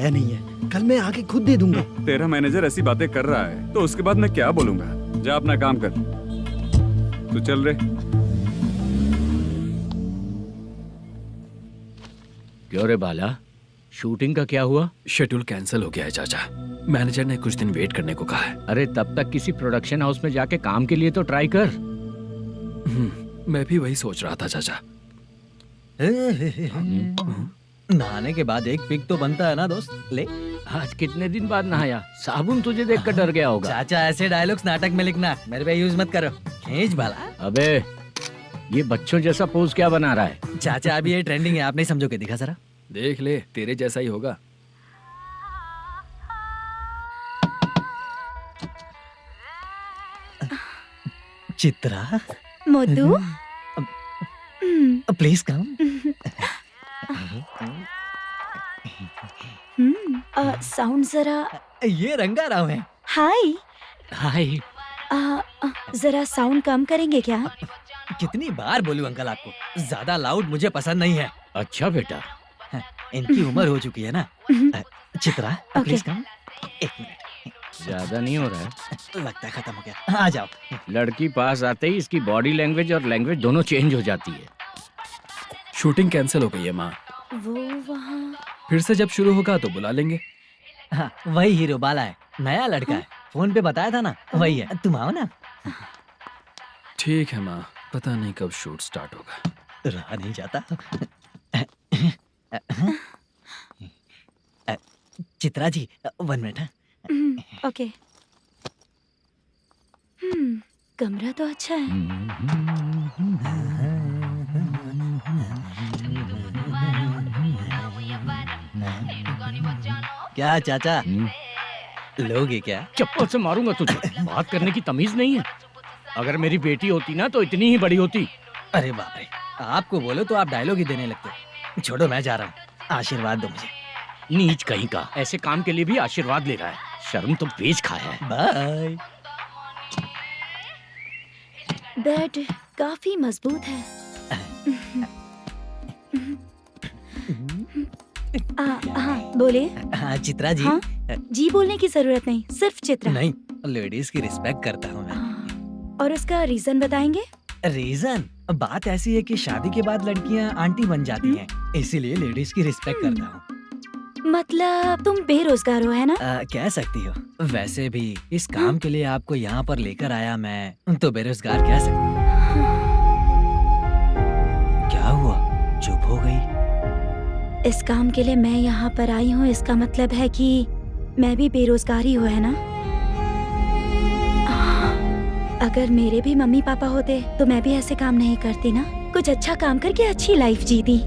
आया नहीं है, कल मैं आके खुद दे दूंगा। तेरा मैनेजर ऐसी बातें कर रहा है तो उसके बाद मैं क्या बोलूंगा? जा अपना काम कर। तू चल रे। क्यों रे बाला, शूटिंग का क्या हुआ? शेड्यूल कैंसिल हो गया है चाचा। मैनेजर ने कुछ दिन वेट करने को कहा है। अरे तब तक किसी प्रोडक्शन हाउस में जाके काम के लिए तो ट्राई कर। मैं भी वही सोच रहा था चाचा। नहाने के बाद एक पिक तो बनता है ना दोस्त। ले आज कितने दिन बाद नहाया? साबुन तुझे देखकर डर गया होगा। चाचा, ऐसे डायलॉग्स नाटक में लिखना, मेरे पे यूज मत करो। खींच बाला। अबे ये बच्चों जैसा पोज क्या बना रहा है? चाचा अभी ये ट्रेंडिंग है, आप नहीं समझोगे, दिखा जरा। देख ले, तेरे जैसा ही होगा। Chitra, Modu, please come. Sound जरा। ये रंगाराव है। हाय। हाय। जरा साउंड कम करेंगे क्या? कितनी बार बोलूं अंकल आपको, ज्यादा लाउड मुझे पसंद नहीं है। अच्छा बेटा, इनकी उम्र हो चुकी है ना। Chitra please come. एक मिनट, ज्यादा नहीं हो रहा है? लगता है खत्म हो गया। आ जाओ। लड़की पास आते ही इसकी बॉडी लैंग्वेज और लैंग्वेज दोनों चेंज हो जाती है। शूटिंग कैंसिल हो गई है माँ। वो वहाँ। फिर से जब शुरू होगा तो बुला लेंगे। हाँ, वही हीरो बाला है, नया लड़का है। फोन पे बताया था ना, वही है। तुम आओ ना। ठीक है माँ, पता नहीं कब शूट स्टार्ट होगा। रहा नहीं जाता। चित्रा जी 1 मिनट। ओके। कमरा तो अच्छा है। क्या चाचा, लोगे क्या? चप्पल से मारूंगा तुझे। बात करने की तमीज नहीं है। अगर मेरी बेटी होती ना तो इतनी ही बड़ी होती। अरे बाप रे, आपको बोलो तो आप डायलॉग ही देने लगते। छोड़ो, मैं जा रहा हूँ, आशीर्वाद दो मुझे। नीच कहीं का, ऐसे काम के लिए भी आशीर्वाद ले रहा है। शर्म तो बेच खाया है। बाय। बेड काफी मजबूत है। हाँ बोले। हाँ चित्रा जी। हाँ? जी बोलने की जरूरत नहीं, सिर्फ चित्रा। नहीं, लेडीज की रिस्पेक्ट करता हूँ मैं। और उसका रीजन बताएंगे? रीजन? बात ऐसी है कि शादी के बाद लड़कियाँ आंटी बन जाती हैं, इसीलिए लेडीज की रिस्पेक्ट करता हूँ। मतलब तुम बेरोजगार हो, है ना? कह सकती हो। वैसे भी इस काम के लिए आपको यहाँ पर लेकर आया मैं, तो बेरोजगार कह सकती हूँ। क्या हुआ, चुप हो गई? इस काम के लिए मैं यहाँ पर आई हूँ, इसका मतलब है कि मैं भी बेरोजगार ही हूँ, है ना? अगर मेरे भी मम्मी पापा होते तो मैं भी ऐसे काम नहीं करती ना। कुछ अच्छा काम करके अच्छी लाइफ जीती।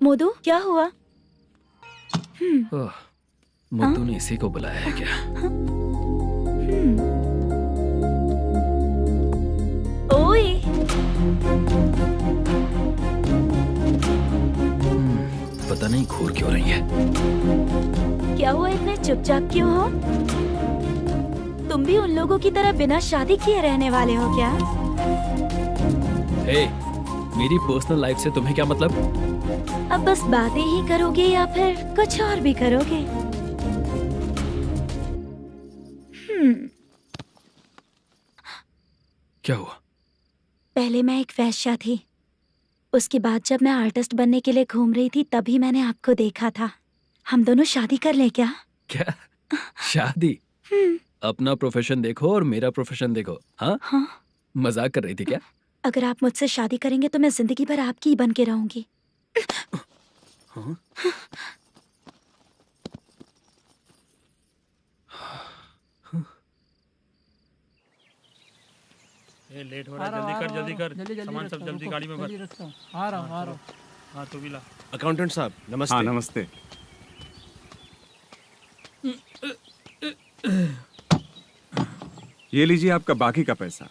मोदू, क्या हुआ? मोदू ने इसी को बुलाया है क्या? ओए। पता नहीं घूर क्यों रही है। क्या हुआ, इतने चुपचाप क्यों हो? तुम भी उन लोगों की तरह बिना शादी किए रहने वाले हो क्या? हे, मेरी पर्सनल लाइफ से तुम्हें क्या मतलब? अब बस बातें ही करोगे या फिर कुछ और भी करोगे? क्या हुआ? पहले मैं एक वेश्या थी, उसके बाद जब मैं आर्टिस्ट बनने के लिए घूम रही थी तभी मैंने आपको देखा था। हम दोनों शादी कर ले क्या? क्या शादी? अपना प्रोफेशन देखो और मेरा प्रोफेशन देखो। हाँ? हाँ? मजाक कर रही थी क्या? अगर आप मुझसे शादी करेंगे तो मैं जिंदगी भर आपकी ही बन के रहूंगी। हाँ? ये लेट हो रहा है, जल्दी कर सामान सब जल्दी गाड़ी में भर। आ रहा हूँ। हाँ तू भी ला। अकाउंटेंट साहब नमस्ते। हाँ नमस्ते। ये लीजिए आपका बाकी का पैसा।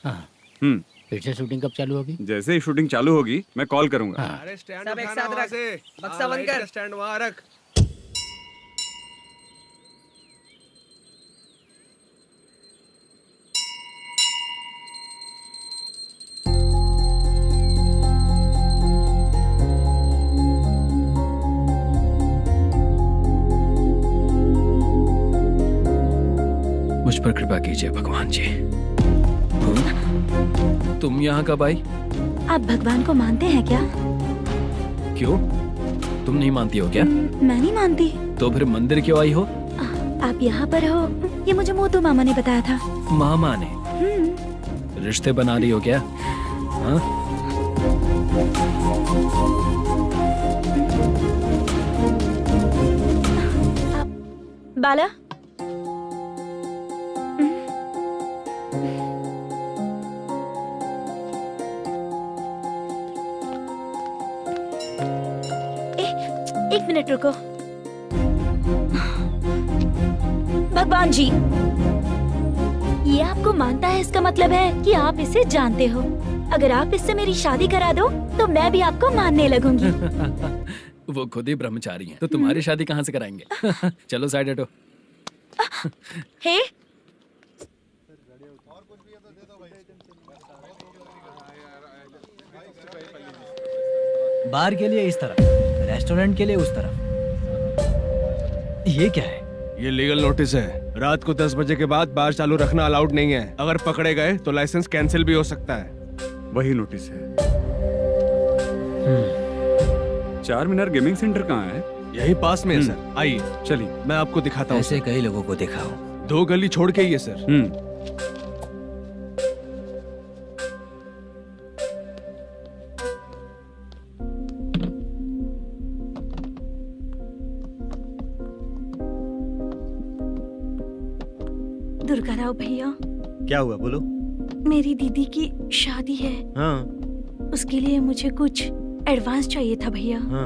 फिर से शूटिंग कब चालू होगी? जैसे ही शूटिंग चालू होगी मैं कॉल करूंगा। अरे स्टैंड सब एक साथ रख, बक्सा बंद कर, स्टैंड वहाँ रख। पर कृपा कीजिए भगवान जी। तुम यहाँ कब आई? आप भगवान को मानते हैं क्या? क्यों? तुम नहीं मानती हो क्या? मैं नहीं मानती। तो फिर मंदिर क्यों आई हो? आप यहाँ पर हो ये मुझे मोटू मामा ने बताया था। मामा ने? रिश्ते बना रही हो क्या? हाँ? बाला एक मिनट रुको। भगवान जी, ये आपको मानता है इसका मतलब है कि आप इसे जानते हो। अगर आप इससे मेरी शादी करा दो तो मैं भी आपको मानने लगूंगी। वो खुद ही ब्रह्मचारी हैं, तो तुम्हारी शादी कहाँ से कराएंगे? चलो साइड हटो। हे बार के लिए इस तरफ, रेस्टोरेंट के लिए उस तरफ। ये क्या है? ये लीगल नोटिस है। रात को 10 बजे के बाद बार चालू रखना अलाउड नहीं है। अगर पकड़े गए तो लाइसेंस कैंसिल भी हो सकता है। वही नोटिस है। चार मीनार गेमिंग सेंटर कहाँ है? यही पास में है सर, आइए चलिए। मैं आपको दिखाता हूँ। ऐसे कई लोगों को देखा हो। 2 गली छोड़ के ही है सर। दुर्गा राव भैया, क्या हुआ बोलो। मेरी दीदी की शादी है। हाँ उसके लिए मुझे कुछ एडवांस चाहिए था भैया। हाँ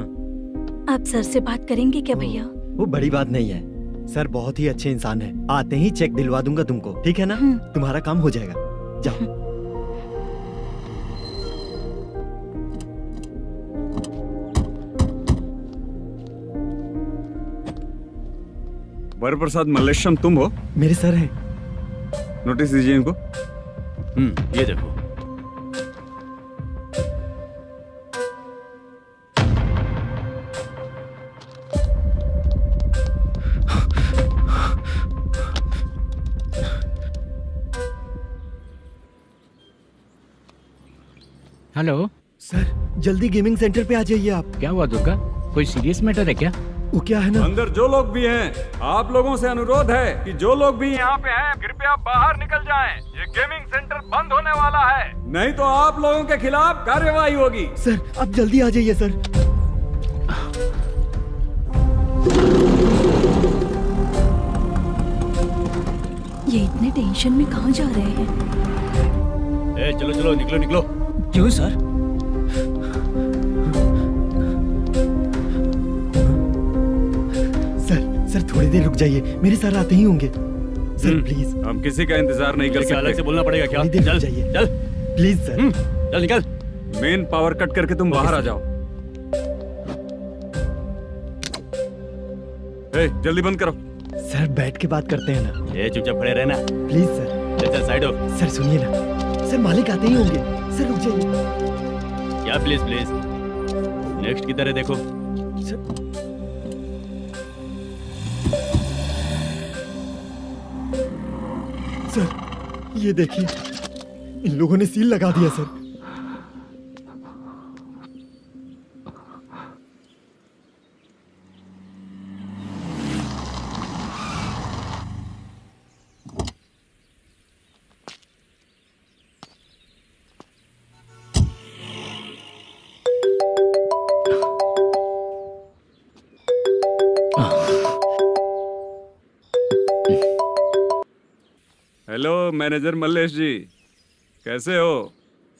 आप सर से बात करेंगे क्या भैया? वो बड़ी बात नहीं है। सर बहुत ही अच्छे इंसान है। आते ही चेक दिलवा दूंगा तुमको, ठीक है ना? तुम्हारा काम हो जाएगा। जाओ। वरप्रसाद मल्लेश्वरम तुम हो? मेरे सर है। नोटिस दीजिए इनको। ये देखो। हेलो सर जल्दी गेमिंग सेंटर पे आ जाइए आप। क्या हुआ दुर्गा? कोई सीरियस मैटर है क्या? वो क्या है ना, अंदर जो लोग भी हैं, आप लोगों से अनुरोध है कि जो लोग भी यहाँ पे हैं, कृपया बाहर निकल जाएं। ये गेमिंग सेंटर बंद होने वाला है, नहीं तो आप लोगों के खिलाफ कार्यवाही होगी। सर आप जल्दी आ जाइए सर। ये इतने टेंशन में कहाँ जा रहे हैं? चलो चलो निकलो निकलो। क्यों सर? सर थोड़ी देर रुक जाइए, मेरे सर आते ही होंगे। Sir please. हम किसी का इंतजार नहीं कर सकते। अलग से बोलना पड़ेगा क्या? थोड़ी देर चल रुक जाइए चल प्लीज सर। चल निकल। मेन पावर कट करके तुम बाहर आ जाओ। जल्दी बंद करो। सर बैठ के बात करते हैं ना। ये चुपचाप खड़े रहना। Please sir. चल चल साइड हो। सर सुनिए ना, सर मालिक आते ही होंगे। सर रुक जाइए। क्या प्लीज प्लीज? नेक्स्ट की तरह देखो। सर ये देखिए, इन लोगों ने सील लगा दिया सर। हेलो मैनेजर मल्लेश जी, कैसे हो?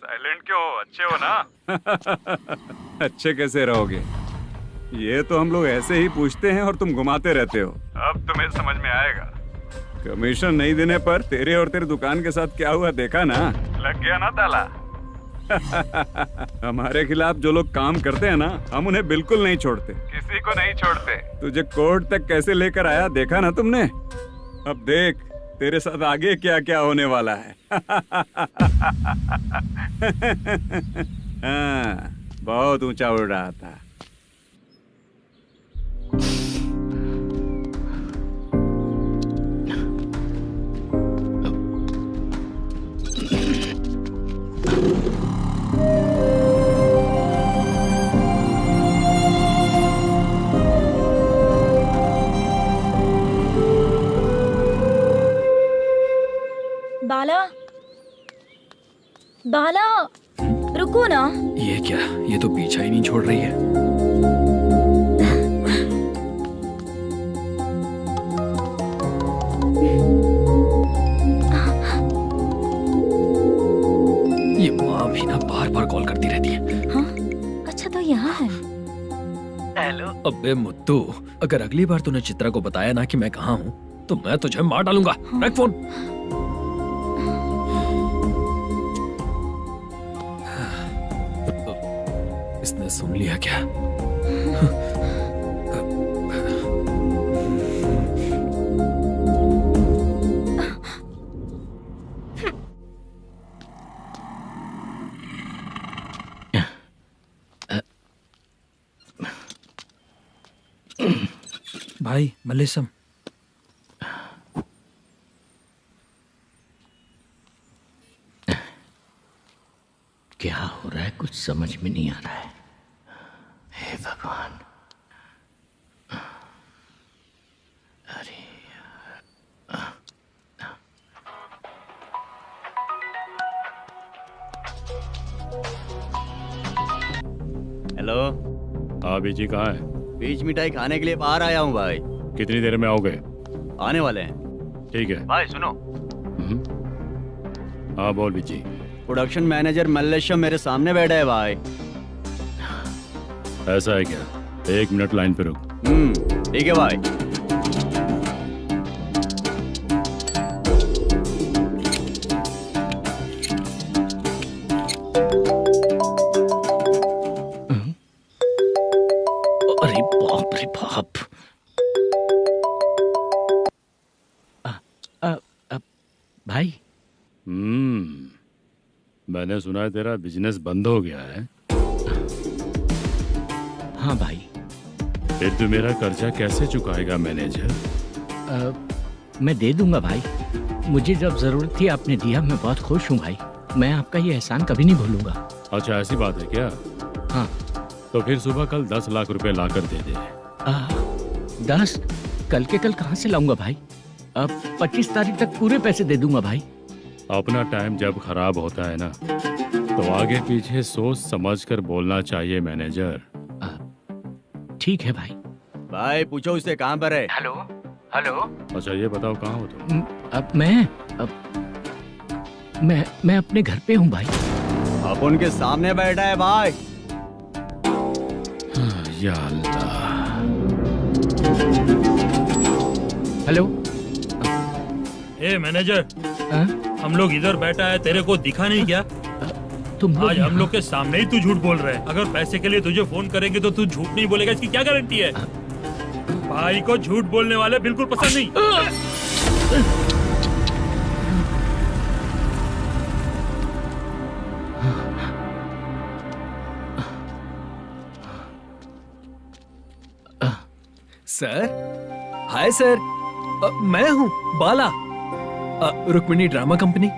साइलेंट क्यों हो? अच्छे हो ना? अच्छे कैसे रहोगे? ये तो हम लोग ऐसे ही पूछते हैं और तुम घुमाते रहते हो। अब तुम्हें समझ में आएगा। कमीशन नहीं देने पर तेरे और तेरी दुकान के साथ क्या हुआ देखा ना? लग गया ना ताला। हमारे खिलाफ जो लोग काम करते हैं ना, हम उन्हें बिल्कुल नहीं छोड़ते, किसी को नहीं छोड़ते। तुझे कोर्ट तक कैसे लेकर आया देखा ना तुमने? अब देख तेरे साथ आगे क्या क्या होने वाला है। हाँ, बहुत ऊंचा उड़ रहा था। रुको ना। ये क्या, ये तो पीछा ही नहीं छोड़ रही है। ये माँ भी ना बार बार कॉल करती रहती है। हाँ, अच्छा तो यहाँ है। अबे मुत्तू, अगर अगली बार तूने चित्रा को बताया ना कि मैं कहाँ हूँ तो मैं तुझे मार डालूंगा। रख फोन। इसने सुन लिया क्या? भाई मल्लेशम, क्या हो रहा है कुछ समझ में नहीं आ रहा है। हे भगवान। अरे हेलो। हाँ बीजी कहाँ है? बीच मिठाई खाने के लिए बाहर आया हूँ भाई। कितनी देर में आओगे? आने वाले हैं। ठीक है। भाई सुनो, हाँ बोल बीजी। प्रोडक्शन मैनेजर मल्लेशम मेरे सामने बैठा है भाई। ऐसा है क्या? 1 मिनट लाइन पे रुक। ठीक है भाई। अरे बाप रे बाप। भाई मैंने सुना है तेरा बिजनेस बंद हो गया है। हाँ भाई। फिर तू मेरा कर्जा कैसे चुकाएगा मैनेजर? मैं दे दूंगा भाई। मुझे जब जरूरत थी आपने दिया, मैं बहुत खुश हूँ भाई। मैं आपका ये एहसान कभी नहीं भूलूंगा। अच्छा ऐसी बात है क्या? हाँ। तो फिर सुबह कल 10 लाख रुपए लाकर दे दे। 10? कल के कल कहाँ से लाऊंगा भाई? अब 25 तारीख तक पूरे पैसे दे दूंगा भाई। अपना टाइम जब खराब होता है ना तो आगे पीछे सोच समझ कर बोलना चाहिए मैनेजर। ठीक है भाई। भाई पूछो उससे कहाँ पर है। Hello hello. अच्छा ये बताओ कहाँ हो तुम? अब मैं अपने घर पे हूँ भाई। अब उनके सामने बैठा है भाई। या अल्लाह। हेलो। ए मैनेजर, हाँ? हम लोग इधर बैठा है, तेरे को दिखा नहीं क्या? तुम आज हम लोग के सामने ही तू झूठ बोल रहा है। अगर पैसे के लिए तुझे फोन करेंगे तो तू झूठ नहीं बोलेगा, इसकी क्या गारंटी है? भाई को झूठ बोलने वाले बिल्कुल पसंद नहीं। सर, हाय सर, मैं हूँ Bala, Rukmini drama company.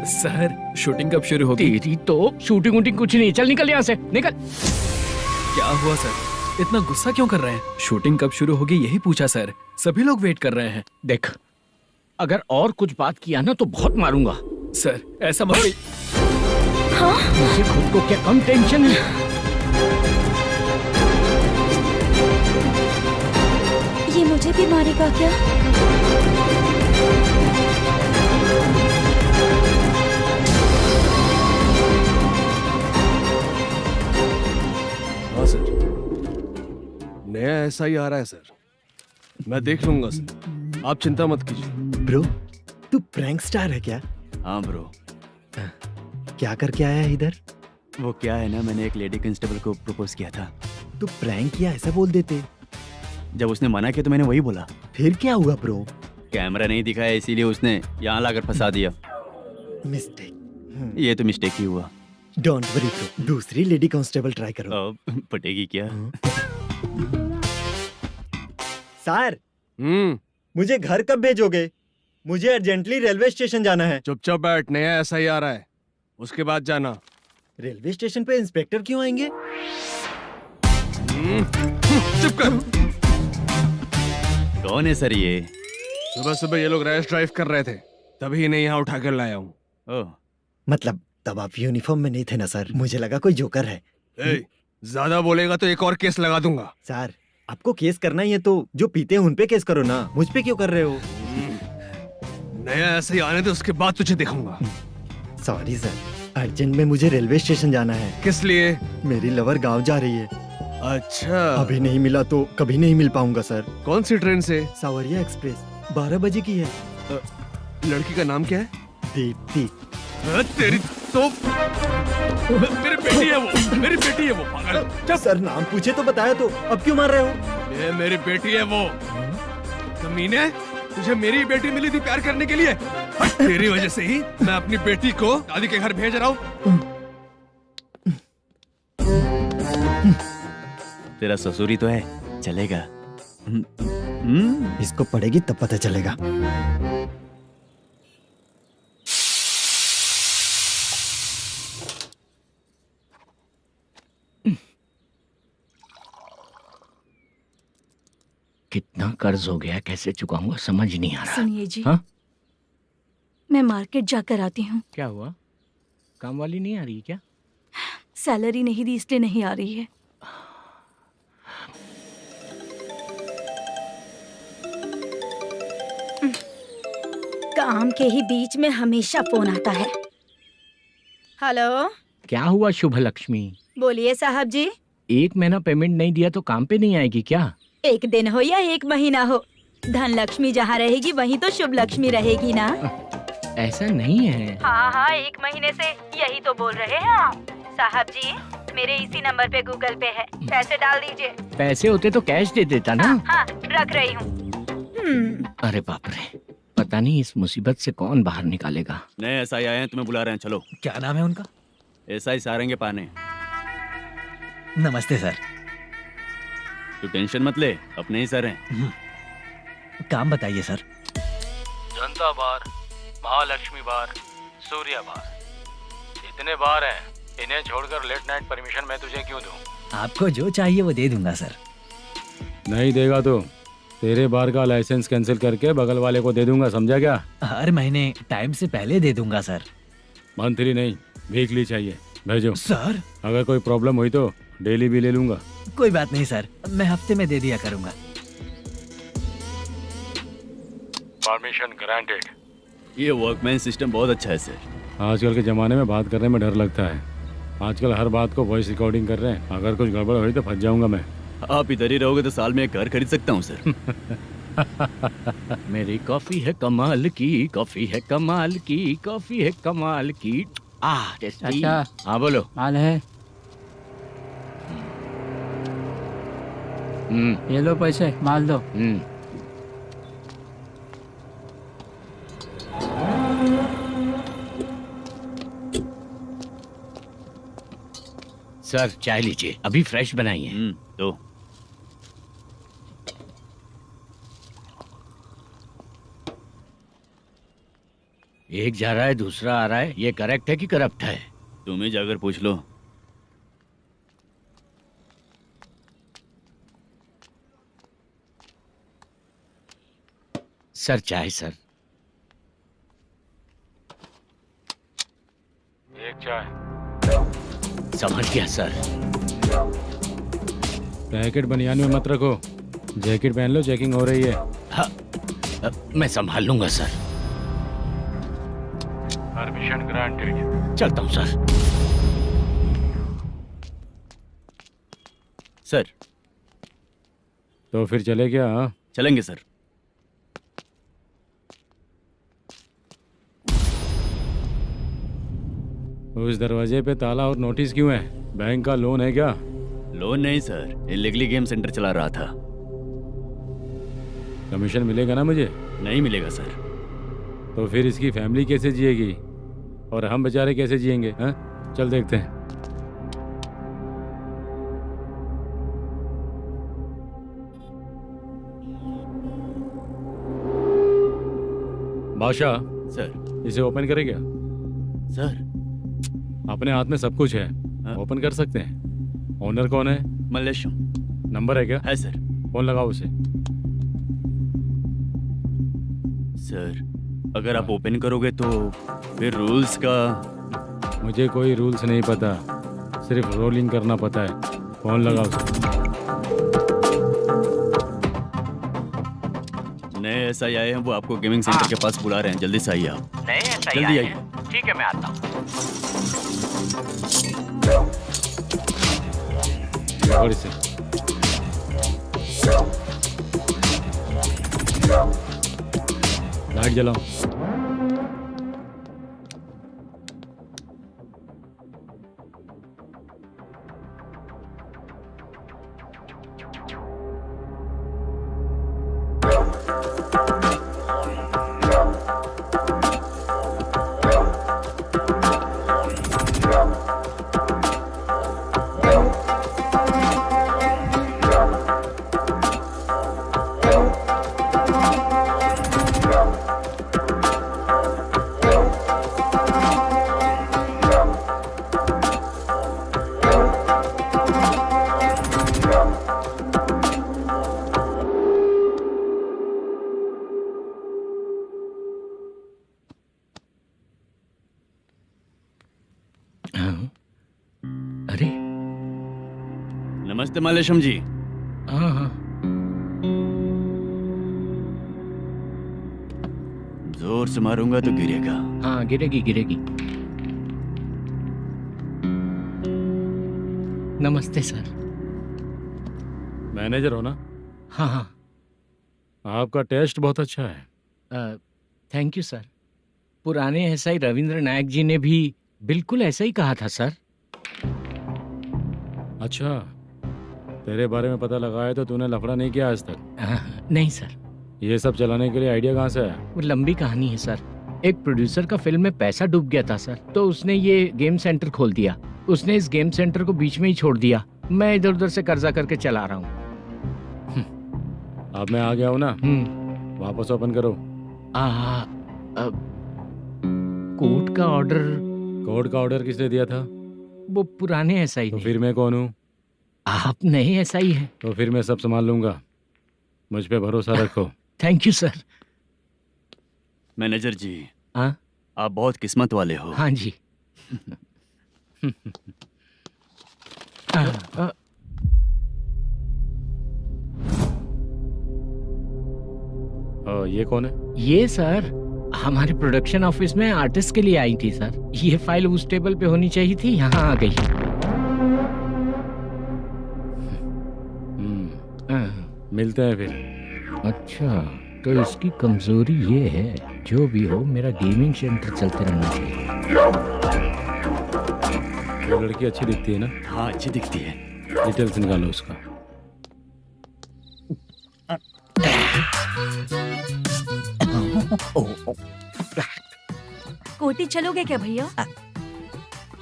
Sir shooting कब शुरू होगी? तेरी तो शूटिंग वूटिंग कुछ नहीं। चल निकल यहाँ से, निकल। क्या हुआ सर, इतना गुस्सा क्यों कर रहे हैं? शूटिंग कब शुरू होगी यही पूछा सर, सभी लोग वेट कर रहे हैं। देख, अगर और कुछ बात किया ना तो बहुत मारूंगा। सर ऐसा मत। हाँ? मुझे खुद को क्या कम टेंशन है? ये मुझे भी मारेगा क्या? हाँ सर, नया ऐसा ही आ रहा है सर। मैं देख लूंगा सर, आप चिंता मत कीजिए। ब्रो, तू प्रैंक स्टार है क्या? हाँ ब्रो। क्या करके आया है इधर? वो क्या है ना, मैंने एक लेडी कांस्टेबल को प्रपोज किया था। तू प्रैंक किया ऐसा बोल देते। जब उसने मना किया तो मैंने वही बोला। फिर क्या हुआ ब्रो? कैमरा नहीं दिखाया इसीलिए उसने यहाँ लाकर फंसा दिया। मिस्टेक। ये तो मिस्टेक ही हुआ। डोंट वरी ब्रो, दूसरी लेडी कांस्टेबल ट्राई करो। अब पटेगी क्या? सर, मुझे घर कब भेजोगे? मुझे अर्जेंटली रेलवे स्टेशन जाना है। चुपचाप बैठ, नया ऐसा ही आ रहा है, उसके बाद जाना। रेलवे स्टेशन पे इंस्पेक्टर क्यों आएंगे? चुप कर। कौन है सर ये? सुबह सुबह ये लोग रैश ड्राइव कर रहे थे, तभी इन्हें यहाँ उठा कर लाया हूँ। ओह, मतलब तब आप यूनिफॉर्म में नहीं थे ना सर, मुझे लगा कोई जोकर है। ज्यादा बोलेगा तो एक और केस लगा दूंगा। सर आपको केस करना ही है तो जो पीते हैं उन पे केस करो ना, मुझ पे क्यों कर रहे हो? नया ऐसे ही आने दे, उसके बाद तुझे दिखाऊंगा। सॉरी सर, अर्जेंट में मुझे रेलवे स्टेशन जाना है। किस लिए? मेरी लवर गांव जा रही है। अच्छा, अभी नहीं मिला तो कभी नहीं मिल पाऊंगा सर। कौन सी ट्रेन से? सावरिया एक्सप्रेस 12 बजे की है। लड़की का नाम क्या है? दीप्ति। तेरी तो मेरी बेटी है वो, मेरी बेटी है वो, पागल। सर नाम पूछे तो बताया तो अब क्यों मार रहे हो? ये मेरी बेटी है वो। कमीने, तुझे मेरी बेटी मिली थी प्यार करने के लिए। तेरी वजह से ही मैं अपनी बेटी को दादी के घर भेज रहा हूँ। तेरा ससुरी तो है, चलेगा। इसको पड़ेगी तब पता चलेगा। कितना कर्ज हो गया, कैसे चुकाऊंगा समझ नहीं आ रहा। सुनिए जी, हाँ? मैं मार्केट जाकर आती हूँ। क्या हुआ? काम वाली नहीं आ रही क्या? सैलरी नहीं दी इसलिए नहीं आ रही है। काम के ही बीच में हमेशा फोन आता है। हेलो, क्या हुआ शुभ लक्ष्मी? बोलिए साहब जी। 1 महीना पेमेंट नहीं दिया तो काम पे नहीं आएगी क्या? 1 दिन हो या 1 महीना हो, धन लक्ष्मी जहाँ रहेगी वहीं तो शुभ लक्ष्मी रहेगी ना। ऐसा नहीं है। हाँ, 1 महीने से यही तो बोल रहे हैं आप। साहब जी, मेरे इसी नंबर पे गूगल पे है, पैसे डाल दीजिए। पैसे होते तो कैश दे देता ना। हाँ, रख रही हूँ। अरे बाप रे, पता नहीं इस मुसीबत से कौन बाहर निकालेगा। नए एसआई आए हैं, तुम्हें बुला रहे हैं, चलो। क्या नाम है उनका? एसआई सारंगे पाने। नमस्ते सर। तू टेंशन मत ले, अपने ही सर हैं। काम बताइए सर। जनता बार, महालक्ष्मी बार, सूर्या बार, इतने बार हैं। इन्हें छोड़कर लेट नाइट परमिशन मैं तुझे क्यों दूं? आपको जो चाहिए वो दे दूंगा सर। नहीं देगा तो तेरे बार का लाइसेंस कैंसिल करके बगल वाले को दे दूंगा, समझा क्या? हर महीने टाइम से पहले दे दूंगा सर। मंथली नहीं, वीकली चाहिए, भेजो। सर अगर कोई प्रॉब्लम हुई तो डेली भी ले लूंगा। कोई बात नहीं सर, मैं हफ्ते में दे दिया करूंगा। Permission granted. ये वर्कमैन सिस्टम बहुत अच्छा है सर। आजकल के ज़माने में बात करने में डर लगता है। आजकल हर बात को वॉइस रिकॉर्डिंग कर रहे हैं। अगर कुछ गड़बड़ हुई तो फंस जाऊंगा मैं। आप इधर ही रहोगे तो साल में एक घर खरीद सकता हूँ सर। मेरी कॉफी है कमाल की, कॉफी है कमाल की, कॉफी है कमाल की। टेस्टी। अच्छा। हाँ बोलो। माल है, ये लो पैसे, माल दो। सर चाय लीजिए, अभी फ्रेश बनाई है। तो एक जा रहा है दूसरा आ रहा है, ये करेक्ट है कि करप्ट है? तुम ही जाकर पूछ लो। सर चाय सर। एक चाय। समझ गया सर। पैकेट बनियान में मत रखो, जैकेट पहन लो, चेकिंग हो रही है। हाँ, मैं संभाल लूंगा सर। Permission granted. चलता हूँ सर। सर तो फिर चले क्या? हाँ? चलेंगे सर। उस दरवाजे पे ताला और नोटिस क्यों है? बैंक का लोन है क्या? लोन नहीं सर, इलीगली गेम सेंटर चला रहा था। कमीशन मिलेगा ना मुझे? नहीं मिलेगा सर। तो फिर इसकी फैमिली कैसे जिएगी और हम बेचारे कैसे जिएंगे? हाँ, चल देखते हैं। बादशाह, सर। इसे ओपन करे क्या? सर अपने हाथ में सब कुछ है, हाँ? ओपन कर सकते हैं। ओनर कौन है? मल्लेशम। नंबर है क्या? है सर। फोन लगाओ उसे। सर अगर आप ओपन करोगे तो फिर रूल्स का मुझे कोई रूल्स नहीं पता, सिर्फ रोलिंग करना पता है। फोन लगाओ सर। नए एसआई आए हैं, वो आपको गेमिंग सेंटर के पास बुला रहे हैं, जल्दी से आइए आप। नए ऐसा ही जल्दी आए आइए। हैं। ठीक है, मैं आता हूँ। पकड़ इसे। लाइट जलाओ। हाँ। अरे नमस्ते मालेशम जी। हाँ हाँ, जोर से मारूंगा तो गिरेगा। हाँ गिरेगी गिरेगी। नमस्ते सर। मैनेजर हो ना? हाँ हाँ, आपका टेस्ट बहुत अच्छा है। Thank you sir. पुराने एसआई रविंद्र नायक जी ने भी बिल्कुल ऐसा ही कहा था सर। अच्छा, तेरे बारे में पता लगा है तो तूने लफड़ा नहीं किया आज तक? नहीं सर, ये सब चलाने के लिए आइडिया कहाँ से आया? वो लंबी कहानी है सर। एक प्रोड्यूसर का फिल्म में पैसा डूब गया था सर, तो उसने ये गेम सेंटर खोल दिया। उसने इस गेम सेंटर को बीच में ही छोड़ दिया। मैं इधर उधर से कर्जा करके चला रहा हूँ। अब मैं आ गया हूँ ना, वापस ओपन करो। कोर्ट का ऑर्डर। कोर्ट का ऑर्डर किसने दिया था? वो पुराने एसआई तो ने। फिर मैं कौन हूँ? आप नए एसआई हैं। तो फिर मैं सब संभाल लूंगा, मुझ पे भरोसा रखो। Thank you sir. मैनेजर जी, हाँ आप बहुत किस्मत वाले हो। हाँ जी। ये कौन है? ये सर हमारे प्रोडक्शन ऑफिस में आर्टिस्ट के लिए आई थी सर। ये फाइल उस टेबल पे होनी चाहिए थी, यहाँ आ गई। मिलते हैं फिर। अच्छा, तो इसकी कमजोरी ये है, जो भी हो मेरा गेमिंग सेंटर चलते रहना चाहिए। वो लड़की अच्छी दिखती है ना? हाँ, अच्छी दिखती है। डिटेल्स निकालो उसका। कोटी चलोगे क्या भैया?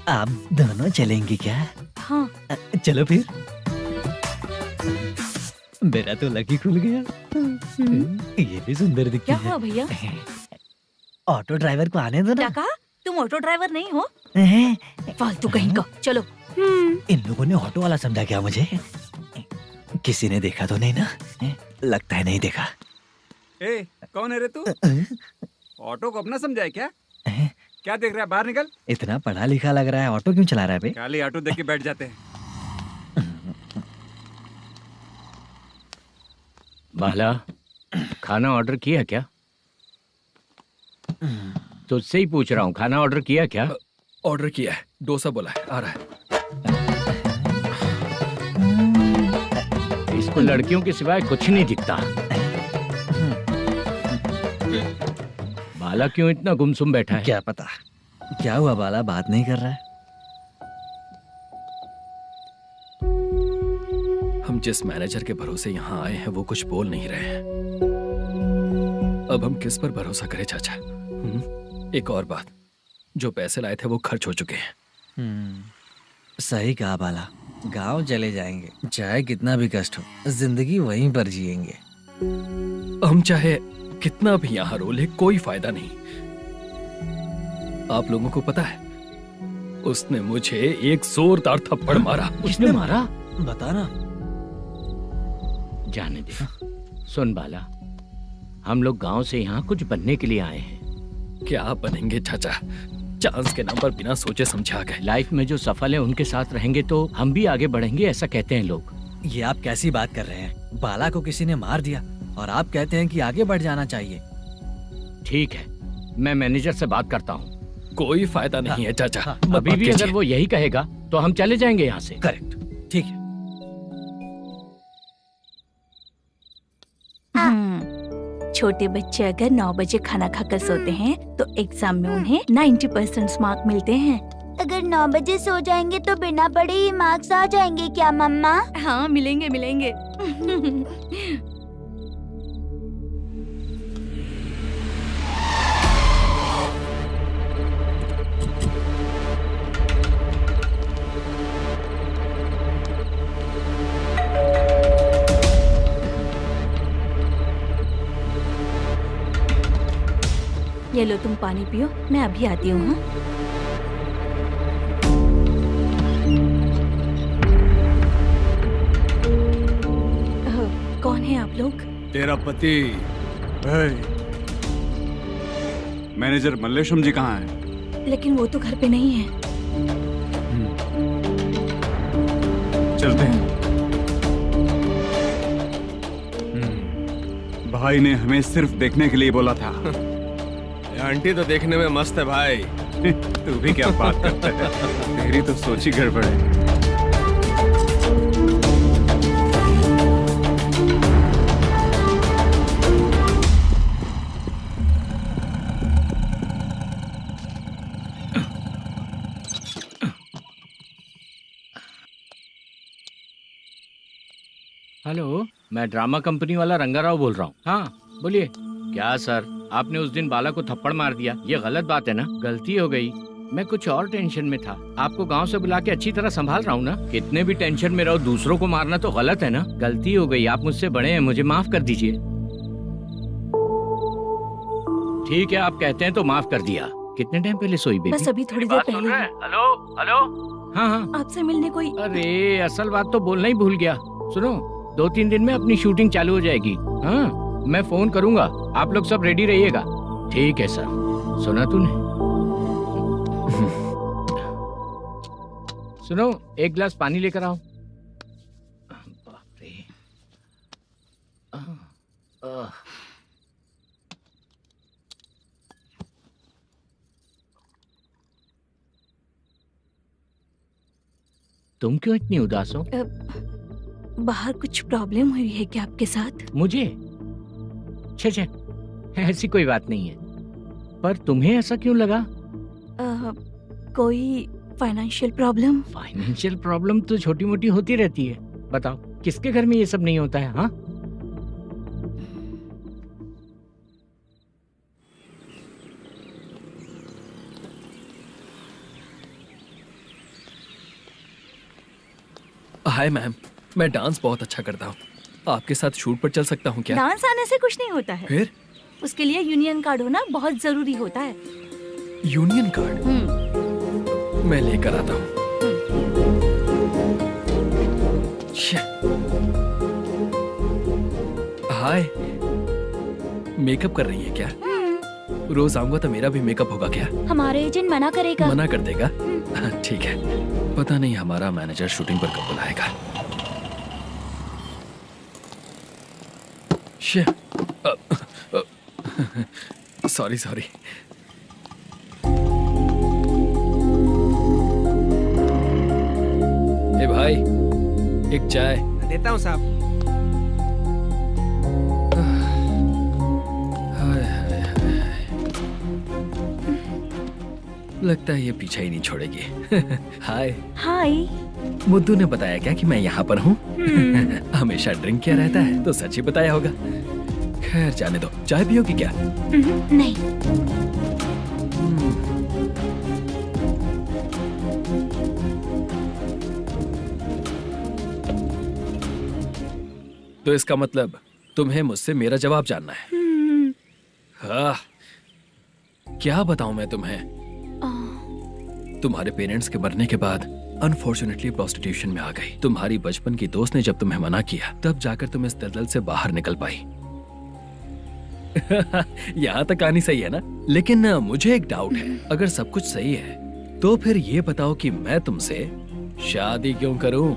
आप दोनों चलेंगे क्या? हाँ। चलो फिर। मेरा तो लकी खुल गया। ये भी सुंदर दिखती क्या है। हुआ भैया? ऑटो ड्राइवर को आने दो क्या ना। कहा? तुम ऑटो ड्राइवर नहीं हो? हैं? फालतू कहीं का। चलो। इन लोगों ने ऑटो वाला समझा क्या मुझे? किसी ने देखा तो नहीं ना? लगता है नहीं देखा। ए, कौन है रे तू? ऑटो को अपना समझा है क्या? क्या देख रहा है? बाहर निकल। इतना पढ़ा लिखा लग रहा है, ऑटो क्यों चला रहा है बे? खाली ऑटो देख के बैठ जाते हैं। बाला, खाना ऑर्डर किया क्या? तुझसे ही पूछ रहा हूँ, खाना ऑर्डर किया क्या? ऑर्डर किया है, डोसा बोला है, आ रहा है। इसको लड़कियों के सिवाय कुछ नहीं दिखता। बाला क्यों इतना गुमसुम बैठा है? क्या पता क्या हुआ, बाला बात नहीं कर रहा है। हम जिस मैनेजर के भरोसे यहाँ आए हैं वो कुछ बोल नहीं रहे हैं। अब हम किस पर भरोसा करें चाचा? एक और बात, जो पैसे लाए थे वो खर्च हो चुके हैं। सही कहा बाला, गांव चले जाएंगे, चाहे कितना भी कष्ट हो, जिंदगी वहीं पर जिएंगे। हम चाहे कितना भी यहाँ रो ले, कोई फायदा नहीं। आप लोगों को पता है, उसने मुझे एक जोरदार थप्पड़ मारा। उसने मारा? बताना। जाने दे। सुन बाला, हम लोग गांव से यहाँ कुछ बनने के लिए आए हैं। क्या बनेंगे चाचा, चांस के नाम पर बिना सोचे समझे आ गए। लाइफ में जो सफल है उनके साथ रहेंगे तो हम भी आगे बढ़ेंगे, ऐसा कहते हैं लोग। ये आप कैसी बात कर रहे हैं? बाला को किसी ने मार दिया और आप कहते हैं कि आगे बढ़ जाना चाहिए। ठीक है, मैं मैनेजर से बात करता हूँ। कोई फायदा नहीं है चाचा। मत अभी बात भी कीजिए। अगर वो यही कहेगा तो हम चले जाएंगे यहाँ से। करेक्ट, ठीक है। छोटे बच्चे अगर 9 बजे खाना खाकर सोते हैं तो एग्जाम में उन्हें 90% मार्क मिलते हैं। अगर 9 बजे सो जाएंगे तो बिना पढ़े ही मार्क्स आ जाएंगे क्या मम्मा? हाँ, मिलेंगे मिलेंगे। ये लो तुम पानी पियो, मैं अभी आती हूँ। हाँ? कौन है आप लोग? तेरा पति। मैनेजर मल्लेशम जी कहाँ हैं? लेकिन वो तो घर पे नहीं है। चलते हैं। भाई ने हमें सिर्फ देखने के लिए बोला था। ये आंटी तो देखने में मस्त है भाई। तू भी क्या बात करता है? तेरी तो सोच ही गड़बड़ है। हेलो, मैं ड्रामा कंपनी वाला रंगाराव बोल रहा हूँ। हाँ बोलिए। क्या सर, आपने उस दिन बाला को थप्पड़ मार दिया, ये गलत बात है ना? गलती हो गई, मैं कुछ और टेंशन में था। आपको गांव से बुला के अच्छी तरह संभाल रहा हूँ ना। कितने भी टेंशन में रहो, दूसरों को मारना तो गलत है ना। गलती हो गई, आप मुझसे बड़े हैं, मुझे माफ कर दीजिए। ठीक है, आप कहते हैं तो माफ कर दिया। कितने टाइम पहले सोई बेबी? बस अभी थोड़ी देर पहले। Hello hello. हाँ हाँ, आपसे मिलने कोई। अरे असल बात तो बोलना ही भूल गया। सुनो, 2-3 दिन में अपनी शूटिंग चालू हो जाएगी। हाँ, मैं फोन करूंगा, आप लोग सब रेडी रहिएगा। ठीक है सर। सुना तूने? सुनो, एक गिलास पानी लेकर आओ। बाप रे। तुम क्यों इतनी उदास हो? बाहर कुछ प्रॉब्लम हुई है क्या आपके साथ? मुझे? छे, ऐसी कोई बात नहीं है। पर तुम्हें ऐसा क्यों लगा? कोई फाइनेंशियल प्रॉब्लम? फाइनेंशियल प्रॉब्लम तो छोटी मोटी होती रहती है। बताओ, किसके घर में ये सब नहीं होता है? हाँ, हाय मैम, मैं डांस बहुत अच्छा करता हूँ। आपके साथ शूट पर चल सकता हूँ क्या? डांस आने से कुछ नहीं होता है। फिर? उसके लिए यूनियन कार्ड होना बहुत जरूरी होता है। Union card? मैं लेकर आता हूँ। हाय, मेकअप कर रही है क्या? रोज आऊंगा तो मेरा भी मेकअप होगा क्या? हमारे एजेंट मना करेगा। मना कर देगा? ठीक है, पता नहीं हमारा मैनेजर शूटिंग पर कब बुलाएगा। सॉरी। ए भाई, एक चाय। देता हूँ साहब। लगता है ये पीछा ही नहीं छोड़ेगी। हाय। हाय। मुद्दू ने बताया क्या कि मैं यहाँ पर हूँ? हमेशा ड्रिंक किया रहता है तो सच ही बताया होगा। खैर जाने दो, चाय पियोगी क्या? नहीं। तो इसका मतलब तुम्हें मुझसे मेरा जवाब जानना है? हाँ, क्या बताऊं मैं तुम्हें? तुम्हारे पेरेंट्स के मरने के बाद अनफॉर्चुनेटली प्रोस्टिट्यूशन में आ गई। तुम्हारी बचपन की दोस्त ने जब तुम्हें मना किया, तब जाकर तुम इस दलदल से बाहर निकल पाई। यहाँ तक कहानी सही है ना, लेकिन मुझे एक डाउट है। अगर सब कुछ सही है तो फिर ये बताओ कि मैं तुमसे शादी क्यों करूं?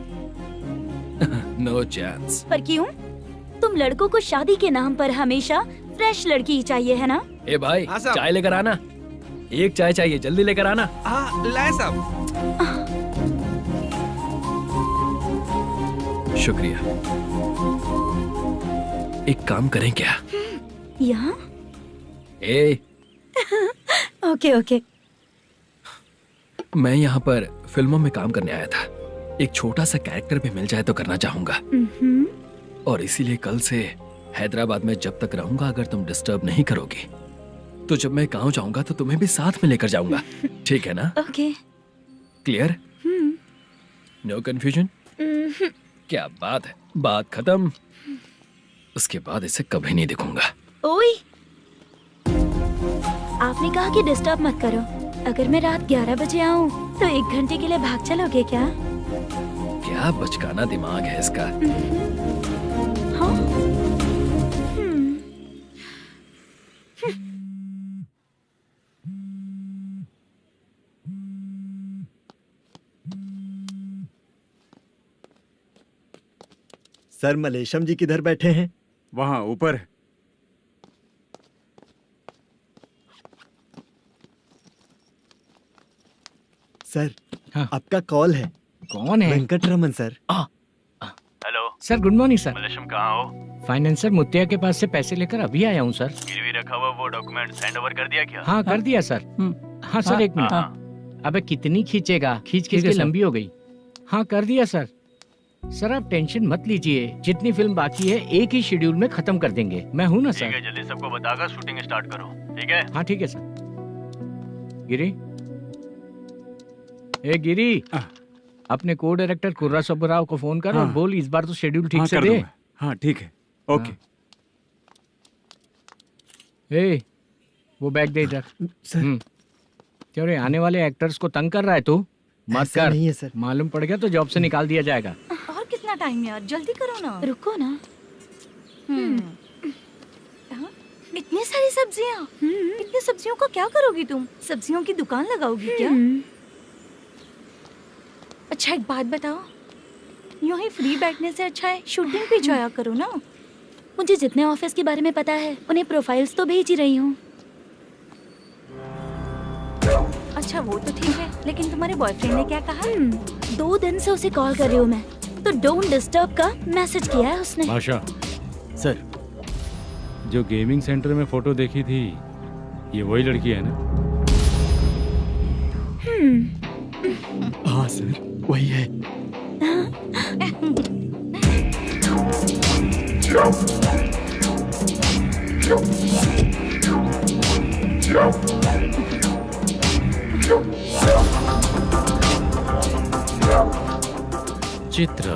No chance. पर क्यों? तुम लड़कों को शादी के नाम पर हमेशा फ्रेश लड़की ही चाहिए है ना? ए भाई, हाँ साहब। चाय लेकर आना। एक चाय चाहिए, जल्दी लेकर आना। हाँ लाए साहब। शुक्रिया। एक काम करें क्या? यहाँ? ए, ओके ओके। मैं यहाँ पर फिल्मों में काम करने आया था। एक छोटा सा कैरेक्टर भी मिल जाए तो करना चाहूंगा, और इसीलिए कल से हैदराबाद में जब तक रहूंगा, अगर तुम डिस्टर्ब नहीं करोगी तो जब मैं गांव जाऊंगा तो तुम्हें भी साथ में लेकर जाऊंगा। ठीक है ना? ओके। क्लियर? No confusion? क्या बात है, बात खत्म। उसके बाद इसे कभी नहीं दिखूंगा। ओए, आपने कहा कि डिस्टर्ब मत करो। अगर मैं रात 11 बजे आऊँ तो 1 घंटे के लिए भाग चलोगे क्या? क्या बचकाना दिमाग है इसका। हाँ? सर मलेशम जी किधर बैठे हैं? वहाँ ऊपर। सर हाँ। आपका कॉल है। कौन है? Venkataraman sir. Hello sir good morning sir. Mallesham कहाँ हो? फाइनेंसर मुत्तिया के पास से पैसे लेकर अभी आया हूँ सर। गिरवी रखा हुआ वो डॉक्यूमेंट सेंड ओवर कर दिया क्या? हाँ कर दिया सर। हाँ सर, 1 मिनट। अबे कितनी खींचेगा, खींच खींच के लंबी हो गई। हाँ कर दिया सर। सर आप टेंशन मत लीजिए, जितनी फिल्म बाकी है एक ही शेड्यूल में खत्म कर देंगे। मैं हूँ ना ठीक सर। है, जल्दी सबको बताकर शूटिंग स्टार्ट करो, ठीक है? हाँ ठीक है सर। गिरी, ए गिरी, अपने को डायरेक्टर कुर्रा सुब्बराव को फोन कर और हाँ। बोल इस बार तो शेड्यूल ठीक हाँ, से कर दे। दूंगा। हाँ ठीक है, ओके। ए, वो बैग दे इधर। सर क्यों रे, आने वाले एक्टर्स को तंग कर रहा है तू? मत ऐसा कर। नहीं है सर। मालूम पड़ गया तो जॉब से निकाल दिया जाएगा। और कितना टाइम यार, जल्दी करो ना। रुको ना। हाँ? इतनी सारी सब्जियाँ। इतनी सब्जियों का क्या करोगी तुम? सब्जियों की दुकान लगाओगी क्या? अच्छा एक बात बताओ, यूं ही फ्री बैठने से अच्छा है शूटिंग पे जाया करो ना। मुझे जितने ऑफिस के बारे में पता है उन्हें प्रोफाइल्स तो भेज ही रही हूँ। अच्छा वो तो ठीक है, लेकिन तुम्हारे बॉयफ्रेंड ने क्या कहा? 2 दिन से उसे कॉल कर रही हूँ मैं, तो डोंट डिस्टर्ब का मैसेज किया है उसने। भाषा, सर जो गेमिंग सेंटर में फोटो देखी थी, ये वही लड़की है ना? हाँ सर वही है। चित्रा,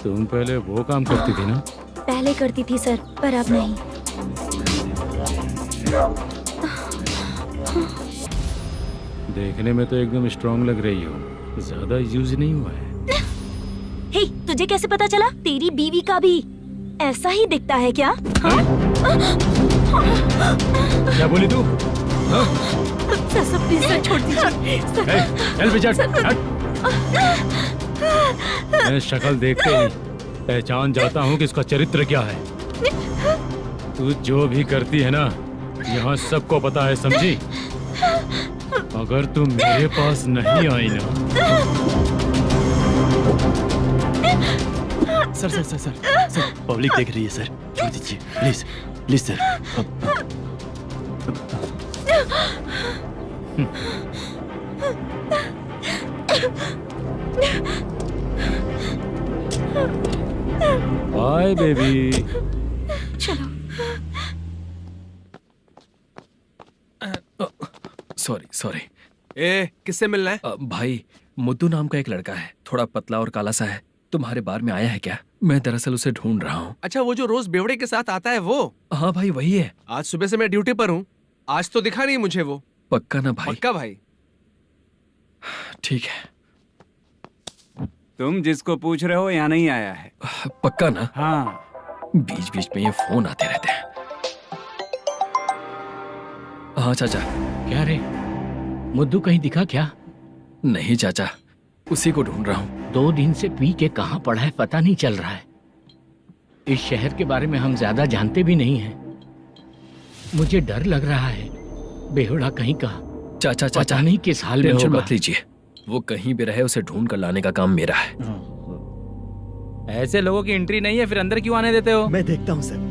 तुम पहले वो काम करती थी ना? पहले करती थी सर, पर अब नहीं। देखने में तो एकदम स्ट्रांग लग रही हो, ज्यादा यूज नहीं हुआ है। हे, तुझे कैसे पता चला? तेरी बीवी का भी ऐसा ही दिखता है क्या? हाँ? क्या बोली तू? सर प्लीज सर, छोड़ दीजिए। चल बेचार, मैं शक्ल देखते ही पहचान जाता हूँ कि इसका चरित्र क्या है। तू जो भी करती है ना, यहाँ सबको पता है, समझी? अगर तू मेरे पास नहीं आई ना। Sir sir sir sir sir public देख रही है सर, छोड़ दीजिए please please sir. Bye baby. चलो। Sorry sorry. ए किससे मिलना है? भाई, मुद्दू नाम का एक लड़का है, थोड़ा पतला और काला सा है। तुम्हारे बार में आया है क्या? मैं दरअसल उसे ढूंढ रहा हूँ। अच्छा वो जो रोज बेवड़े के साथ आता है वो? हाँ भाई वही है। आज सुबह से मैं ड्यूटी पर हूँ, आज तो दिखा नहीं मुझे वो। पक्का ना भाई? पक्का भाई। ठीक है। तुम जिसको पूछ रहे हो यहाँ नहीं आया है। पक्का ना? हाँ। बीच बीच में ये फोन आते रहते हैं। हाँ चाचा। क्या रे, मुद्दू कहीं दिखा क्या? नहीं चाचा, उसी को ढूंढ रहा हूँ। 2 दिन से पी के कहाँ पड़ा है पता नहीं चल रहा है। इस शहर के बारे में हम ज्यादा जानते भी नहीं हैं। मुझे डर लग रहा है, बेहुड़ा कहीं का। चाचा चाचा पता नहीं किस हाल में टेंशन होगा। मत लीजिए, वो कहीं भी रहे उसे ढूंढ कर लाने का काम मेरा है। ऐसे लोगों की एंट्री नहीं है, फिर अंदर क्यों आने देते हो? मैं देखता हूँ सर।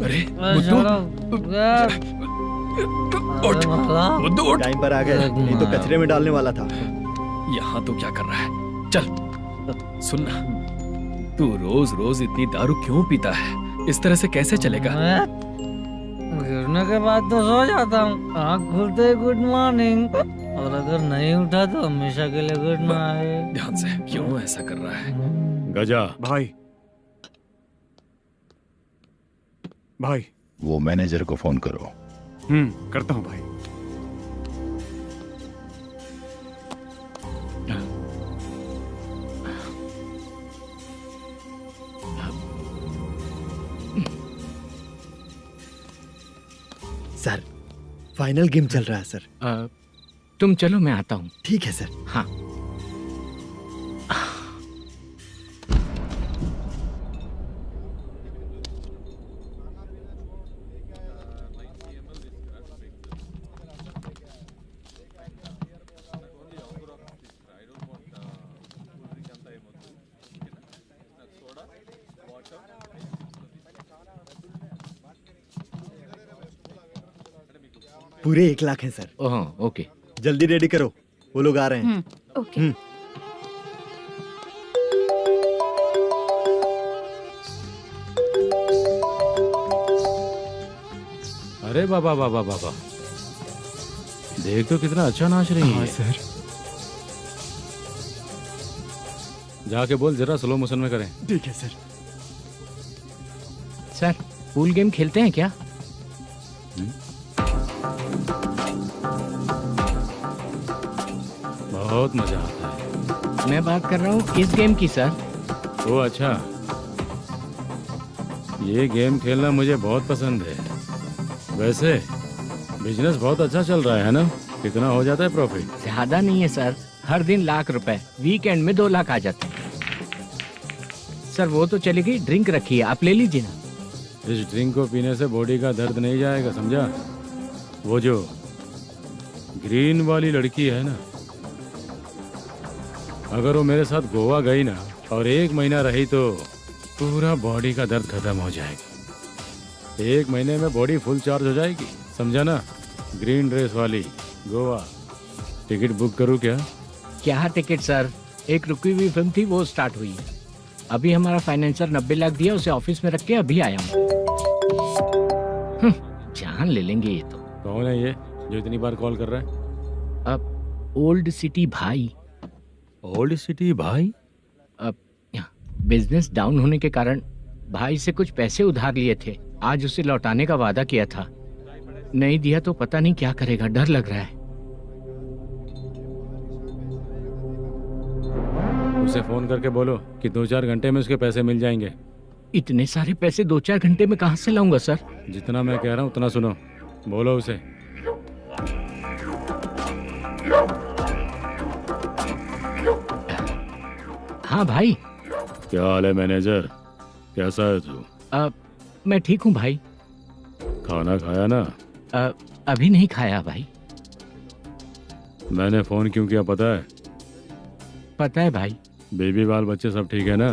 अरे मुद्दू, उठ, मुद्दू उठ। टाइम पर आ गए, नहीं तो कचरे में डालने वाला था। यहाँ तो क्या कर रहा है? चल सुनना, तू रोज रोज इतनी दारू क्यों पीता है? इस तरह से कैसे चलेगा? गिरने के बाद तो सो जाता हूँ, आँख खुलते ही गुड मॉर्निंग, और अगर नहीं उठा तो हमेशा के लिए गुड नाइट। ध्यान से, क्यों ऐसा कर रहा है? गजा भाई, भाई वो मैनेजर को फोन करो। करता हूँ भाई। सर फाइनल गेम चल रहा है सर। तुम चलो, मैं आता हूँ। ठीक है सर। हाँ। पूरे 1 लाख हैं सर। Oh okay. जल्दी रेडी करो, वो लोग आ रहे हैं। ओके। अरे बाबा बाबा बाबा, देख तो कितना अच्छा नाच रही है। सर जाके बोल जरा स्लो मोशन में करें। ठीक है सर। सर पूल गेम खेलते हैं क्या? बहुत मजा आता है। मैं बात कर रहा हूँ इस गेम की सर। ओ अच्छा, ये गेम खेलना मुझे बहुत पसंद है। वैसे बिजनेस बहुत अच्छा चल रहा है ना? कितना हो जाता है प्रॉफिट? ज्यादा नहीं है सर, हर दिन लाख रुपए, वीकेंड में 2 लाख आ जाते हैं। सर वो तो चली गई, ड्रिंक रखी है, आप ले लीजिए ना। इस ड्रिंक को पीने से बॉडी का दर्द नहीं जाएगा, समझा? वो जो ग्रीन वाली लड़की है ना, अगर वो मेरे साथ गोवा गई ना और 1 महीना रही तो पूरा बॉडी का दर्द खत्म हो जाएगा। 1 महीने में बॉडी फुल चार्ज हो जाएगी, समझा ना? ग्रीन ड्रेस वाली गोवा। टिकट बुक करूँ क्या? क्या टिकट सर, एक रुकी हुई फिल्म थी, वो स्टार्ट हुई है। अभी हमारा फाइनेंसर 90 लाख दिया, उसे ऑफिस में रख के अभी आया हूँ। जान ले लेंगे ये तो। कौन है ये जो इतनी बार कॉल कर रहा है? अब ओल्ड सिटी भाई। ओल्ड सिटी भाई? अब बिजनेस डाउन होने के कारण भाई से कुछ पैसे उधार लिए थे, आज उसे लौटाने का वादा किया था। नहीं दिया तो पता नहीं क्या करेगा, डर लग रहा है। उसे फोन करके बोलो कि 2-4 घंटे में उसके पैसे मिल जाएंगे। इतने सारे पैसे 2-4 घंटे में कहाँ से लाऊंगा सर? जितना मैं कह रहा हूँ उतना सुनो, बोलो उसे। हाँ भाई। क्या हाल है मैनेजर, कैसा है तू? मैं ठीक हूँ भाई। खाना खाया ना? अभी नहीं खाया भाई। मैंने फोन क्यों किया पता है? पता है भाई। बेबी बाल बच्चे सब ठीक है ना?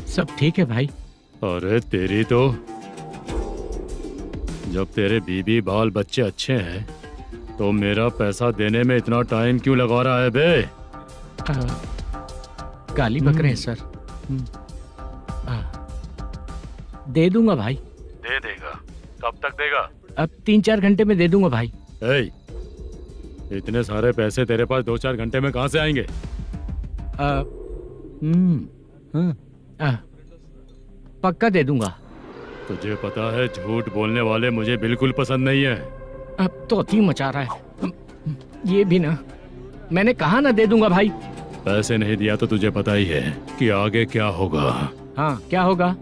सब ठीक है भाई। अरे तेरी तो, जब तेरे बीबी बाल बच्चे अच्छे हैं तो मेरा पैसा देने में इतना टाइम क्यों लगा रहा है बे? गाली बक रहे हैं सर। दे दूंगा भाई। दे देगा? कब तक देगा? अब 3-4 घंटे में दे दूंगा भाई। इतने सारे पैसे तेरे पास 2-4 घंटे में कहाँ से आएंगे? पक्का दे दूंगा। तुझे पता है झूठ बोलने वाले मुझे बिल्कुल पसंद नहीं है। अब तोती मचा रहा है ये भी ना। मैंने कहा ना दे दूंगा भाई। पैसे नहीं दिया तो तुझे पता ही है कि आगे क्या होगा। हाँ क्या होगा?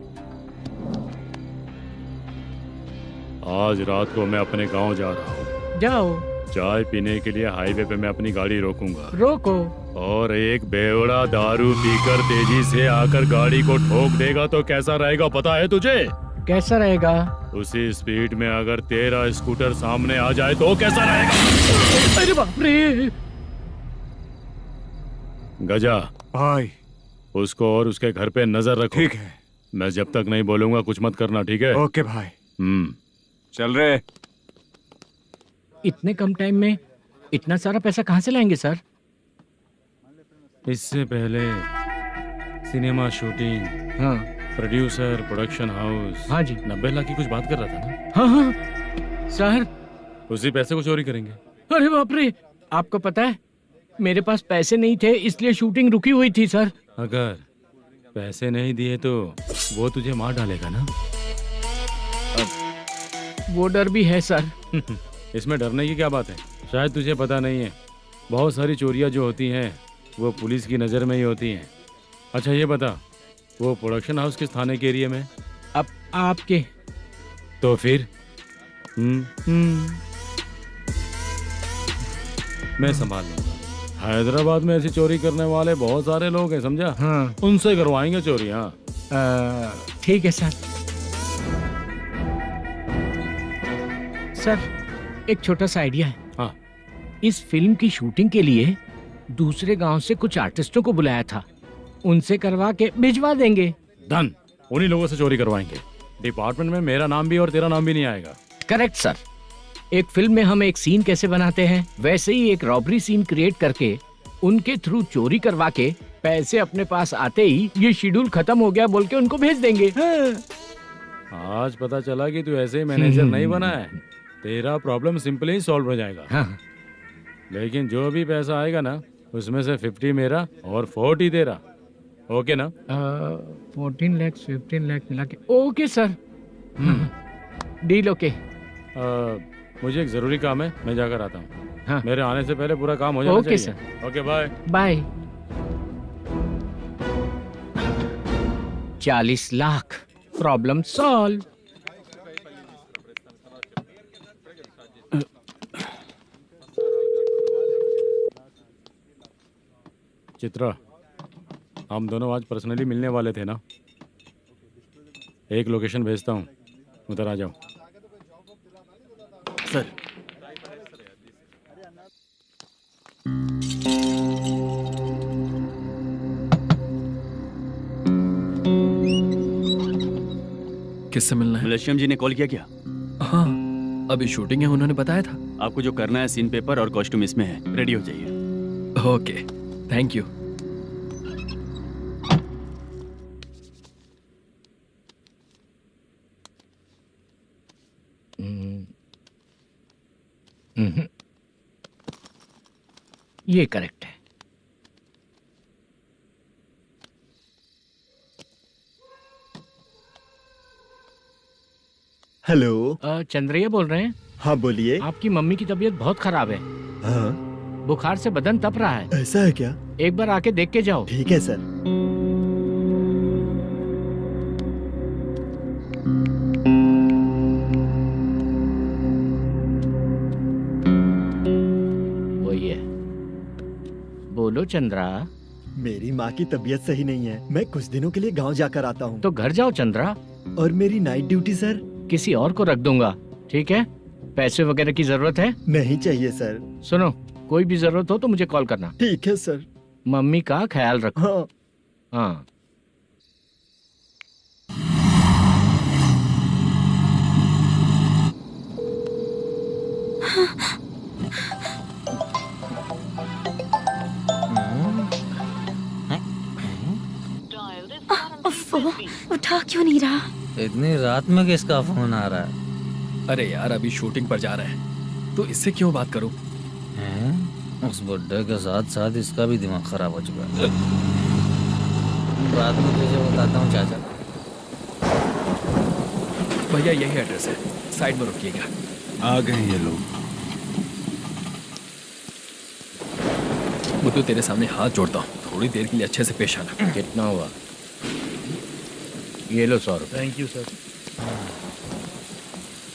आज रात को मैं अपने गांव जा रहा हूँ। जाओ। चाय पीने के लिए हाईवे पे मैं अपनी गाड़ी रोकूंगा। रोको। और एक बेवड़ा दारू पीकर तेजी से आकर गाड़ी को ठोक देगा तो कैसा रहेगा पता है तुझे? कैसा रहेगा? उसी स्पीड में अगर तेरा स्कूटर सामने आ जाए तो कैसा रहेगा? अरे बाप रे। गजा भाई, उसको और उसके घर पे नजर रखो। ठीक है। मैं जब तक नहीं बोलूंगा कुछ मत करना, ठीक है? ओके भाई। चल रहे। इतने कम टाइम में इतना सारा पैसा कहाँ से लाएंगे सर? इससे पहले सिनेमा शूटिंग, हाँ, प्रोड्यूसर, प्रोडक्शन हाउस, हाँ जी, 90 लाख की कुछ बात कर रहा था ना? हाँ हाँ सर। उसी पैसे को चोरी करेंगे। अरे बाप रे, आपको पता है मेरे पास पैसे नहीं थे इसलिए शूटिंग रुकी हुई थी सर। अगर पैसे नहीं दिए तो वो तुझे मार डालेगा ना? वो डर भी है सर। इसमें डरने की क्या बात है? शायद तुझे पता नहीं है, बहुत सारी चोरियां जो होती हैं वो पुलिस की नज़र में ही होती हैं। अच्छा ये बता, वो प्रोडक्शन हाउस किस थाने के एरिया में? अब आपके। तो फिर मैं संभाल लूंगा। हैदराबाद में ऐसी चोरी करने वाले बहुत सारे लोग हैं, समझा? हाँ। उनसे करवाएंगे चोरी। हाँ ठीक है सर। सर एक छोटा सा आइडिया है। हाँ। इस फिल्म की शूटिंग के लिए दूसरे गांव से कुछ आर्टिस्टों को बुलाया था, उनसे करवा के भिजवा देंगे। डन। उन्हीं लोगों से चोरी करवाएंगे। डिपार्टमेंट में मेरा नाम भी और तेरा नाम भी नहीं आएगा। Correct sir. एक फिल्म में हम एक सीन कैसे बनाते हैं वैसे ही एक रॉबरी सीन क्रिएट करके उनके थ्रू चोरी करवा के पैसे अपने पास आते ही ये शेड्यूल खत्म हो गया बोल के उनको भेज देंगे। आज पता चला कि तू ऐसे ही मैनेजर नहीं बना है। तेरा प्रॉब्लम सिंपली ही सॉल्व हो जाएगा। हाँ। लेकिन जो भी पैसा आएगा ना उसमें से 50 मेरा और 40 तेरा। ओके ना? 14 लाख 15 लाख मिला के। Okay sir. Deal okay. मुझे एक जरूरी काम है, मैं जाकर आता हूँ। हाँ। मेरे आने से पहले पूरा काम हो जाना ओके चाहिए। Sir. Okay bye. Bye. 40 lakh problem solve. Chitra, हम दोनों आज पर्सनली मिलने वाले थे ना? एक लोकेशन भेजता हूँ, उधर आ जाओ। सर किससे मिलना है? मलेशियम जी ने कॉल किया क्या? हाँ, अभी शूटिंग है, उन्होंने बताया था। आपको जो करना है सीन पेपर और कॉस्ट्यूम इसमें है, रेडी हो जाइए। Okay, thank you. ये करेक्ट है। हेलो। चंद्रैया बोल रहे हैं? हाँ बोलिए। आपकी मम्मी की तबीयत बहुत खराब है। हाँ। बुखार से बदन तप रहा है। ऐसा है क्या? एक बार आके देख के जाओ। ठीक है सर। वही है। बोलो चंद्रा। मेरी माँ की तबीयत सही नहीं है, मैं कुछ दिनों के लिए गांव जाकर आता हूँ। तो घर जाओ चंद्रा। और मेरी नाइट ड्यूटी सर? किसी और को रख दूंगा, ठीक है? पैसे वगैरह की जरूरत है? नहीं चाहिए सर। सुनो, कोई भी जरूरत हो तो मुझे कॉल करना। ठीक है सर। मम्मी का ख्याल रखो। हाँ। हाँ। उठा क्यों नहीं रहा? इतनी रात में किसका फोन आ रहा है? अरे यार, अभी शूटिंग पर जा रहे हैं तो इससे क्यों बात करूं? हैं? उस बुड्ढे के साथ साथ इसका भी दिमाग खराब हो चुका है। रात में तुझे बताता हूँ चाचा। भैया यही एड्रेस है, साइड में रुकिएगा। आ गए ये लोग। मुझे तेरे सामने हाथ जोड़ता हूँ, थोड़ी देर के लिए अच्छे से पेश आना। कितना हुआ? ये लो 100 रुपए। Thank you sir.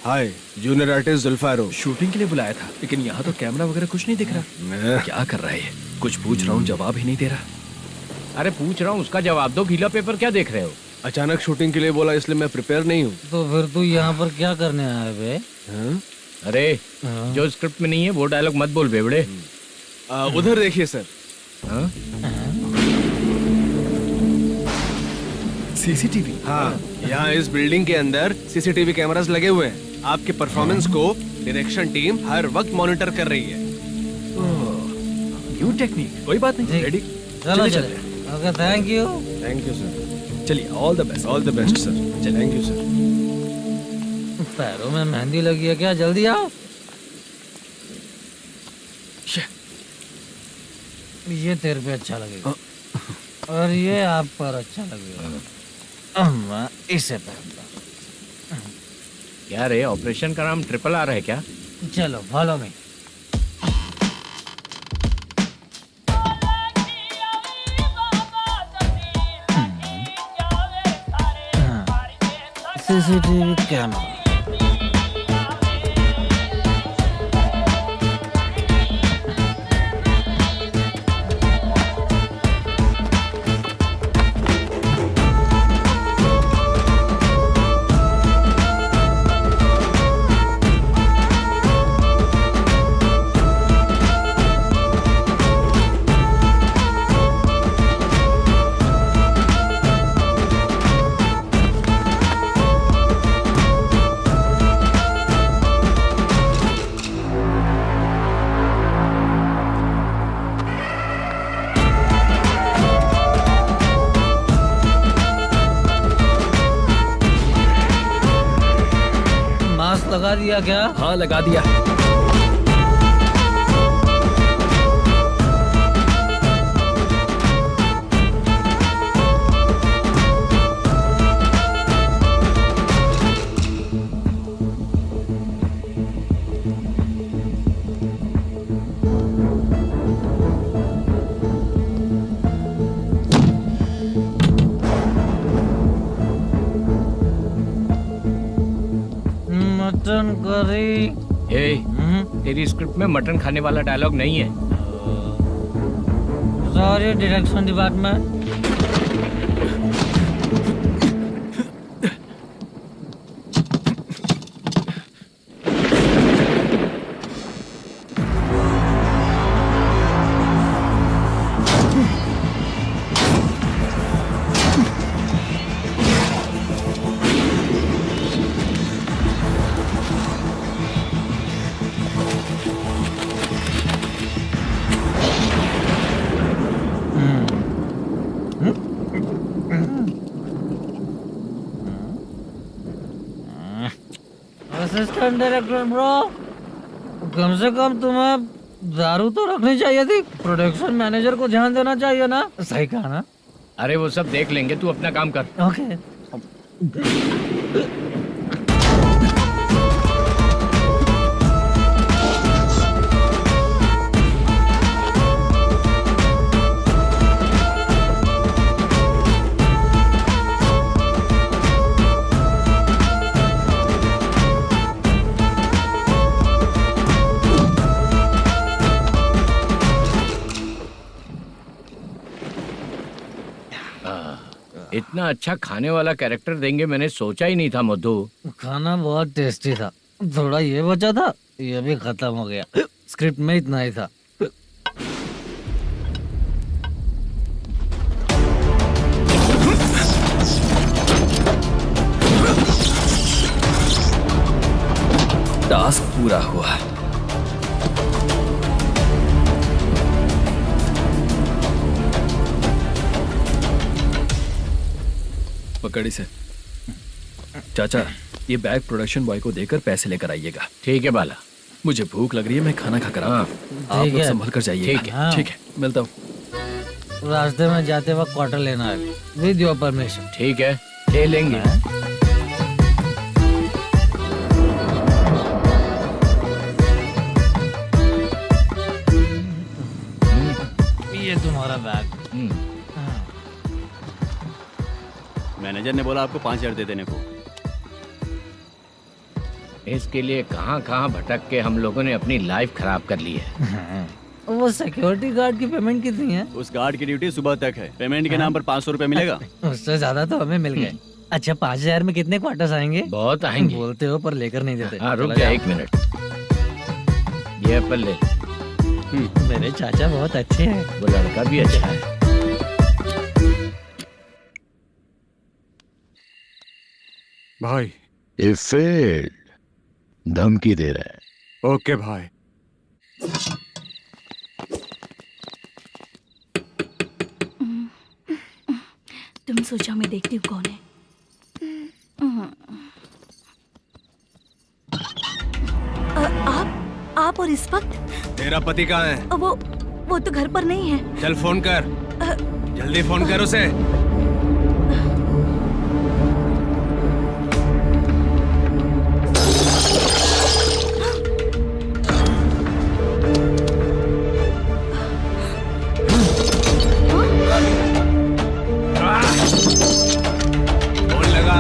Hi, junior artist Zulfar हूँ। शूटिंग के लिए बुलाया था, लेकिन यहाँ तो कैमरा वगैरह कुछ नहीं दिख रहा। क्या कर रहा है ये? कुछ पूछ रहा हूँ, जवाब ही नहीं दे रहा। अरे पूछ रहा हूँ, उसका जवाब दो। गीला पेपर क्या देख रहे हो? अचानक शूटिंग के लिए बोला, इसलिए मैं प्रिपेयर नहीं हूँ। तो फिर तू यहाँ पर क्या करने आया बे? अरे जो स्क्रिप्ट में नहीं है वो डायलॉग मत बोल बेवड़े। उधर देखिए सर। सीसीटीवी? हाँ, यहाँ इस बिल्डिंग के अंदर सीसीटीवी कैमरास लगे हुए हैं। आपके परफॉर्मेंस को डायरेक्शन टीम हर वक्त मॉनिटर कर रही है। न्यू टेक्निक, कोई बात नहीं। रेडी? चलो चले। Okay, thank you. Thank you sir. चलिए, all the best. All the best sir. Thank you sir. पैरों में मेहंदी लगी है क्या? जल्दी आओ। ये तेरे पे अच्छा लगेगा और ये आप पर अच्छा लगेगा। मैं इसे पहनता। क्या रे, ऑपरेशन का नाम ट्रिपल आर है क्या? चलो फॉलो मी। CCTV camera. लगा दिया क्या? हाँ, लगा दिया। Mutton curry. तेरी स्क्रिप्ट में मटन खाने वाला डायलॉग नहीं है। Sorry direction department. Assistant director bro, कम से कम तुम्हें दारू तो रखनी चाहिए थी। प्रोडक्शन मैनेजर को ध्यान देना चाहिए ना। सही कहा ना? अरे वो सब देख लेंगे, तू अपना काम कर। ओके। इतना अच्छा खाने वाला कैरेक्टर देंगे मैंने सोचा ही नहीं था मधु। खाना बहुत टेस्टी था। थोड़ा ये बचा था, ये भी खत्म हो गया। स्क्रिप्ट में इतना ही था। टास्क पूरा हुआ। पकड़ी से। चाचा, ये बैग प्रोडक्शन बॉय को देकर पैसे लेकर आइएगा। ठीक है बाला। मुझे भूख लग रही है, मैं खाना खाकर आता हूँ। आप लोग संभल कर जाइए। ठीक है। ठीक है, मिलता हूँ। रास्ते में जाते वक्त क्वार्टर लेना है, विद योर परमिशन। ठीक है, ले लेंगे। ये तुम्हारा बैग। मैनेजर ने बोला आपको 5,000 दे देने को। इसके लिए कहाँ कहाँ भटक के हम लोगों ने अपनी लाइफ खराब कर ली है। वो सिक्योरिटी गार्ड की पेमेंट कितनी है? उस गार्ड की ड्यूटी सुबह तक है। पेमेंट के नाम पर 500 रुपए मिलेगा। उससे ज्यादा तो हमें मिल गए। अच्छा 5,000 में कितने क्वार्टर्स आएंगे? बहुत आएंगे। बोलते हो पर लेकर नहीं देते। हाँ रुक जा 1 मिनट, ये एप्पल ले। मेरे चाचा बहुत अच्छे हैं। वो लड़का भी अच्छा है। भाई ये फेल्ड धमकी दे रहा है। ओके भाई। तुम सोचो मैं देखती हूँ कौन है। आप और इस वक्त? तेरा पति कहाँ है? वो तो घर पर नहीं है। चल फोन कर, जल्दी फोन कर उसे। फोन लगा।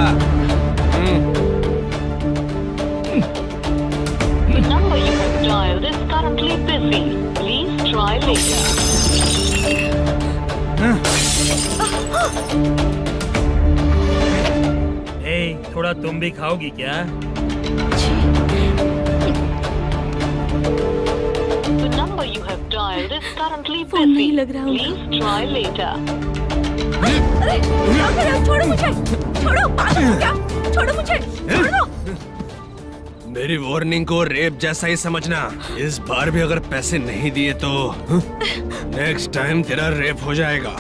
number you have dialed is currently busy. Please try later. थोड़ा तुम भी खाओगी क्या? The number you have dialed is currently phone नहीं busy. लग रहा होगा। Please try later. अरे क्या कर रहे हो? छोड़ो मुझे, छोड़ो, पागल हो क्या? छोड़ो मुझे, छोड़ो। मेरी वार्निंग को रेप जैसा ही समझना। इस बार भी अगर पैसे नहीं दिए तो नेक्स्ट टाइम तेरा रेप हो जाएगा।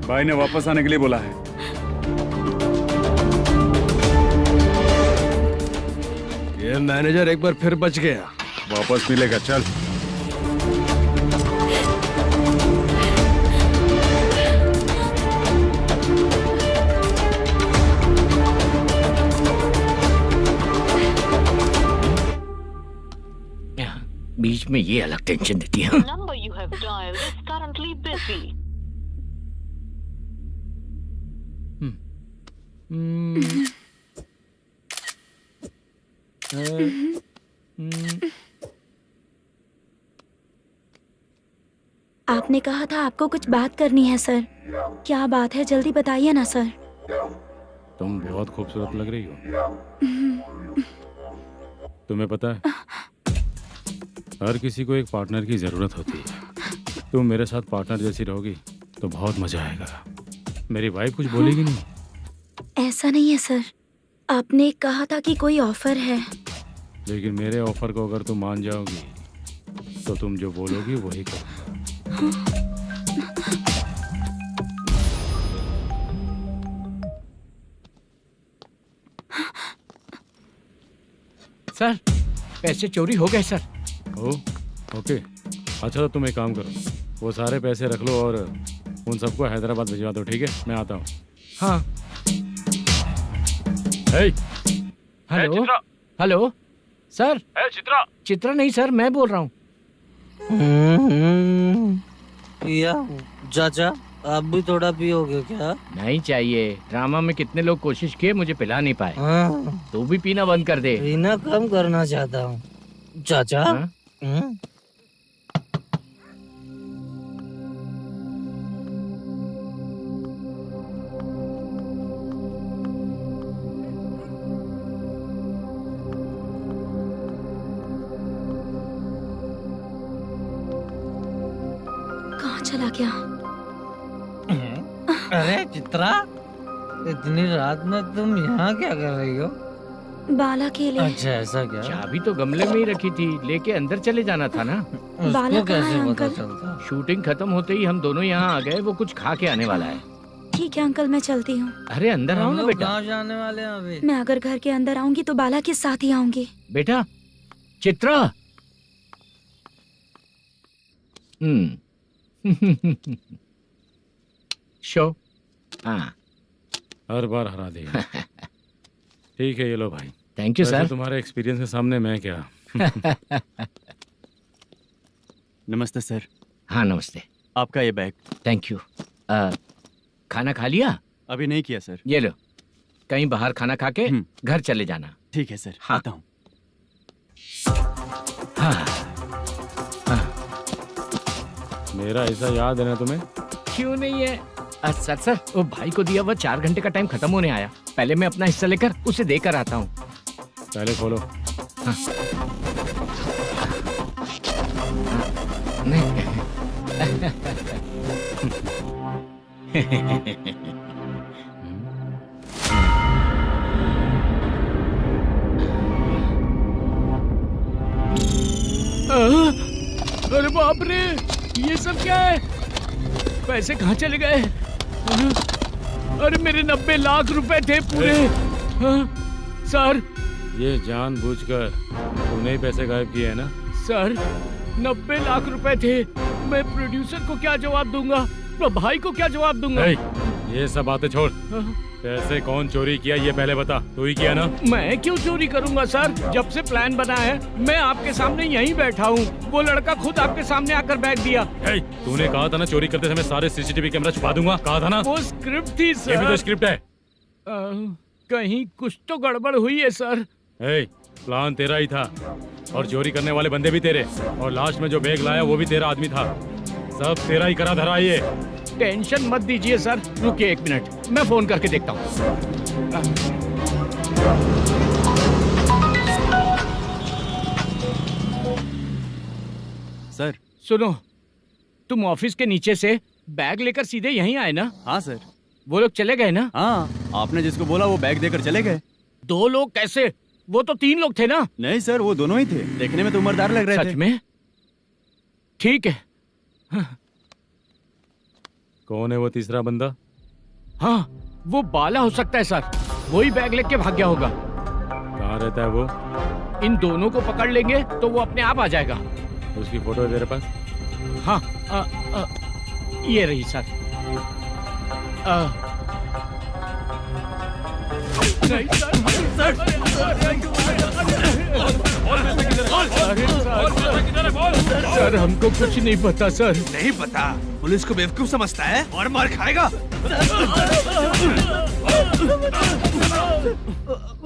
भाई ने वापस आने के लिए बोला है। ये मैनेजर एक बार फिर बच गया। वापस मिलेगा, चल। बीच में ये अलग टेंशन देती है। The number you have dialed is currently busy. आपने कहा था आपको कुछ बात करनी है सर। क्या बात है, जल्दी बताइए ना सर। तुम बहुत खूबसूरत लग रही हो। तुम्हें पता है, हर किसी को एक पार्टनर की जरूरत होती है। तुम मेरे साथ पार्टनर जैसी रहोगी तो बहुत मजा आएगा। मेरी वाइफ कुछ बोलेगी नहीं? ऐसा नहीं है सर, आपने कहा था कि कोई ऑफर है। लेकिन मेरे ऑफर को अगर तुम मान जाओगी तो तुम जो बोलोगी वही करूँगा। सर पैसे चोरी हो गए सर। ओके, अच्छा तो तुम एक काम करो, वो सारे पैसे रख लो और उन सबको हैदराबाद भिजवा दो, ठीक है? मैं आता हूँ। हाँ। Hello hello sir. चित्रा नहीं सर, मैं बोल रहा हूँ। या चाचा आप भी थोड़ा पियोगे क्या? नहीं चाहिए। ड्रामा में कितने लोग कोशिश किए, मुझे पिला नहीं पाए। तू भी पीना बंद कर दे। पीना कम करना चाहता हूँ चाचा। कहाँ चला गया? अरे चित्रा, इतनी रात में तुम यहाँ क्या कर रही हो? बाला के लिए। अच्छा ऐसा क्या? चाबी तो गमले में ही रखी थी, लेके अंदर चले जाना था ना। बाला उसको कहाँ है कैसे पता अंकल? चलता? शूटिंग खत्म होते ही हम दोनों यहाँ आ गए। वो कुछ खा के आने वाला है। ठीक है अंकल, मैं चलती हूँ। अरे अंदर आओ हम ना लोग बेटा। कहाँ जाने वाले हैं अभी? मैं अगर घर के अंदर आऊंगी तो बाला के साथ ही आऊंगी। बेटा चित्रा। शो। हाँ हर बार हरा देगा। ठीक है, ये लो भाई। Thank you sir. तुम्हारे एक्सपीरियंस के सामने मैं क्या। नमस्ते सर। हाँ नमस्ते। आपका ये बैग। Thank you. खाना खा लिया? अभी नहीं किया सर। ये लो, कहीं बाहर खाना खा के घर चले जाना। ठीक है सर। हाँ। आता हूँ। मेरा ऐसा याद है ना तुम्हें? क्यों नहीं है? सर वो भाई को दिया हुआ 4 घंटे का टाइम खत्म होने आया। पहले मैं अपना हिस्सा लेकर उसे देकर आता हूँ। पहले खोलो। अरे बाप रे, ये सब क्या है? पैसे कहाँ चले गए? अरे मेरे 90 लाख रुपए थे पूरे। सर, ये जानबूझकर तूने ही पैसे गायब किए हैं ना? सर 90 लाख रुपए थे। मैं प्रोड्यूसर को क्या जवाब दूंगा? तो भाई को क्या जवाब दूंगा? ये सब बातें छोड़। पैसे कौन चोरी किया ये पहले बता। तू ही किया ना? मैं क्यों चोरी करूंगा सर? जब से प्लान बना है मैं आपके सामने यहीं बैठा हूँ। वो लड़का खुद आपके सामने आकर बैग दिया। तूने कहा था ना चोरी करते समय सारे सीसीटीवी कैमरा छुपा दूंगा, कहा था ना? वो स्क्रिप्ट थी सर। ये भी तो स्क्रिप्ट है। कहीं कुछ तो गड़बड़ हुई है सर। प्लान तेरा ही था और चोरी करने वाले बंदे भी तेरे, और लास्ट में जो बैग लाया वो भी तेरा आदमी था। सब तेरा ही करा धरा ये। टेंशन मत दीजिए सर। रुकिए 1 मिनट, मैं फोन करके देखता हूँ। सर सुनो, तुम ऑफिस के नीचे से बैग लेकर सीधे यहीं आए ना? हाँ सर। वो लोग चले गए ना? हाँ, आपने जिसको बोला वो बैग देकर चले गए। 2 लोग कैसे? वो तो 3 लोग थे ना? नहीं सर, वो दोनों ही थे। देखने में तो उम्रदार लग रहे थे। सच में? ठीक है। कौन है वो तीसरा बंदा? हाँ, वो बाला हो सकता है सर। वही बैग लेके भाग गया होगा। कहाँ रहता है वो? इन दोनों को पकड़ लेंगे तो वो अपने आप आ जाएगा। उसकी फोटो है तेरे पास? हाँ, ये रही सर। नहीं सर, हमको कुछ नहीं पता सर। नहीं पता? पुलिस को बेवकूफ समझता है और मार खाएगा।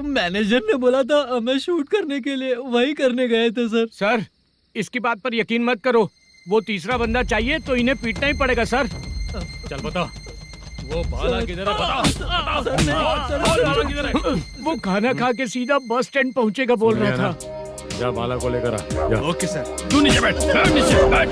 मैनेजर ने बोला था हमें शूट करने के लिए, वही करने गए थे सर। सर, इसकी बात पर यकीन मत करो। वो तीसरा बंदा चाहिए तो इन्हें पीटना ही पड़ेगा सर। चल बता, वो बाला किधर है? बता। बाला किधर है? वो खाना खा के सीधा बस स्टैंड पहुंचेगा बोल रहा था। जा बाला को लेकर आ। जा। Okay sir. तू नीचे बैठ। नीचे बैठ।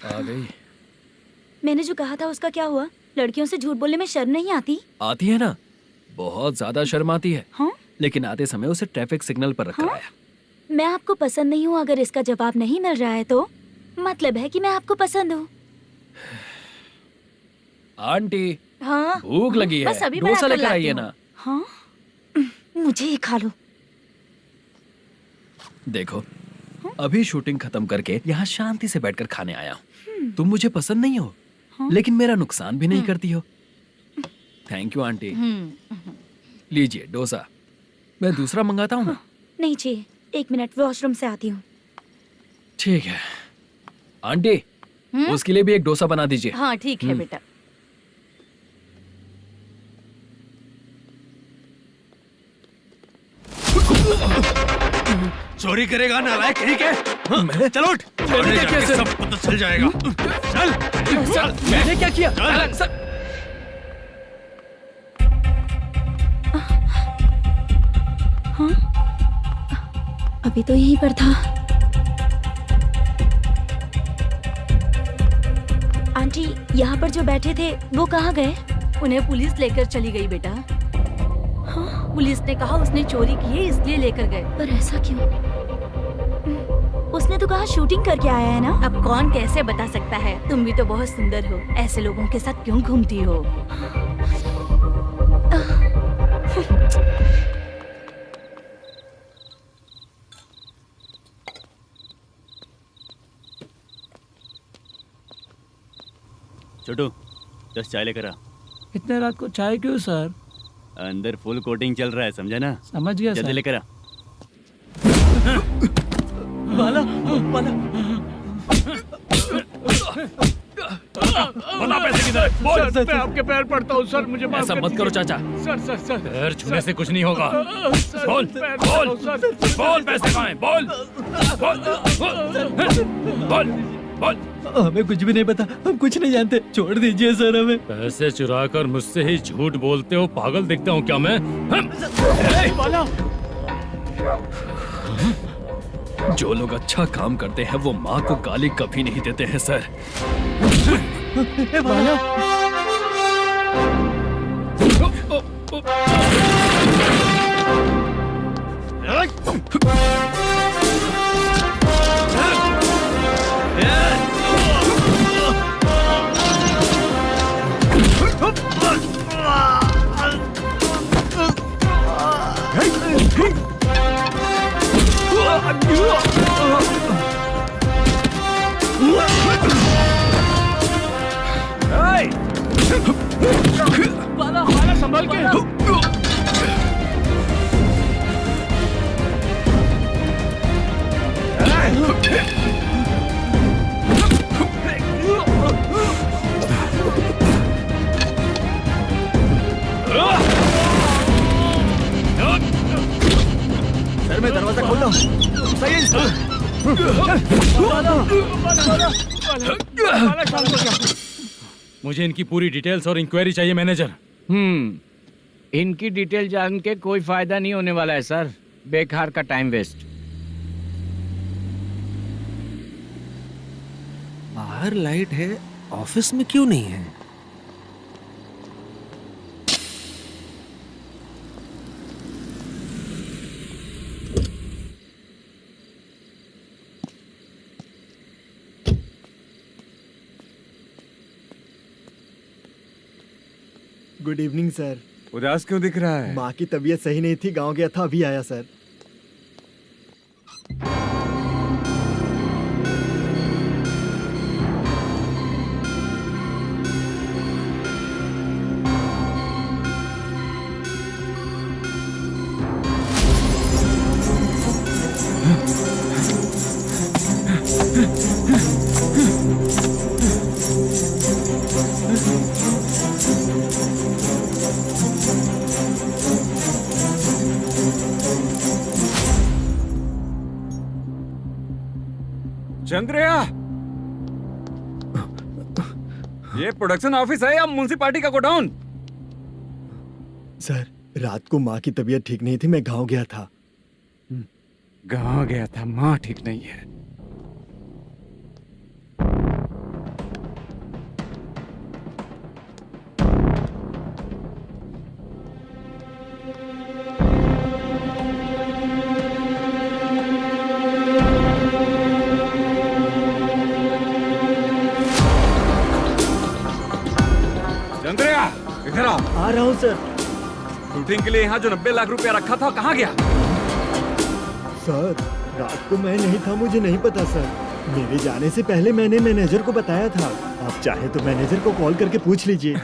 आ गई। मैंने जो कहा था उसका क्या हुआ? लड़कियों से झूठ बोलने में शर्म नहीं आती? आती है ना, बहुत ज्यादा शर्म आती है। हाँ? लेकिन आते समय उसे ट्रैफिक सिग्नल पर रखा हाँ? आया। मैं आपको पसंद नहीं हूँ अगर इसका जवाब नहीं मिल रहा है तो मतलब है कि मैं आपको पसंद हूँ। आंटी, हाँ? भूख लगी है, बस अभी डोसा बनाकर लेकर लाती आइए हूँ। ना। हाँ? मुझे ही खा लो। देखो, अभी शूटिंग खत्म करके यहाँ शांति से बैठकर खाने आया हूँ। तुम मुझे पसंद नहीं हो, लेकिन मेरा नुकसान भी नहीं करती हो। Thank you aunty. लीजिए डोसा। मैं दूसरा मंगाता हूँ ना? नहीं चाहिए, 1 मिनट वॉशरूम से आती हूँ। ठीक है आंटी, उसके लिए भी एक डोसा बना दीजिए। हाँ ठीक है बेटा। चोरी करेगा नालायक कहीं के? मैं? चलो उठ। मैंने क्या किया? सब पता चल जाएगा। चल। सर, मैंने क्या किया? सर, हाँ? अभी तो यहीं पर था। आंटी, यहाँ पर जो बैठे थे वो कहाँ गए? उन्हें पुलिस लेकर चली गई बेटा। हाँ? पुलिस ने कहा उसने चोरी की है इसलिए लेकर गए। पर ऐसा क्यों? उसने तो कहा शूटिंग करके आया है ना। अब कौन कैसे बता सकता है? तुम भी तो बहुत सुंदर हो, ऐसे लोगों के साथ क्यों घूमती हो? छोटू 10 चाय लेकर आ। इतने रात को चाय क्यों सर? अंदर फुल कोटिंग चल रहा है, समझा ना? समझ गया जल्दी सर। लेकर आ। बाला, बाला। बता पैसे किधर है? बोल। सर, मैं आपके पैर पड़ता हूँ सर, मुझे माफ ऐसा कर मत करो दीजिए। चाचा। सर पैर छूने से कुछ नहीं होगा। सर, बोल पैर बोल पड़ता हूँ, सर। बोल, पैसे कहाँ हैं? बोल बोल बोल बोल। हमें कुछ भी नहीं पता, हम कुछ नहीं जानते, छोड़ दीजिए सर हमें। पैसे चुरा कर मुझसे ही झूठ बोलते हो, पागल दिखता हूँ क्या मैं? जो लोग अच्छा काम करते हैं वो माँ को गाली कभी नहीं देते हैं सर। बाला संभाल के। सर मैं दरवाजा खोलता हूँ। सही है सर। मुझे इनकी पूरी डिटेल्स और इंक्वायरी चाहिए मैनेजर। इनकी डिटेल जान के कोई फायदा नहीं होने वाला है सर, बेकार का टाइम वेस्ट। बाहर लाइट है, ऑफिस में क्यों नहीं है? Good evening sir. उदास क्यों दिख रहा है? माँ की तबीयत सही नहीं थी, गांव गया था, अभी आया सर। चंद्रया, ये प्रोडक्शन ऑफिस है या म्युनिसिपालिटी का गोडाउन? सर रात को माँ की तबीयत ठीक नहीं थी, मैं गांव गया था। गांव गया था, माँ ठीक नहीं है। चंद्रया, इधर आओ। आ रहा हूँ सर। शूटिंग के लिए यहाँ जो 90 लाख रुपया रखा था, कहाँ गया? सर रात को मैं नहीं था, मुझे नहीं पता सर। मेरे जाने से पहले मैंने मैनेजर को बताया था। आप चाहे तो मैनेजर को कॉल करके पूछ लीजिए।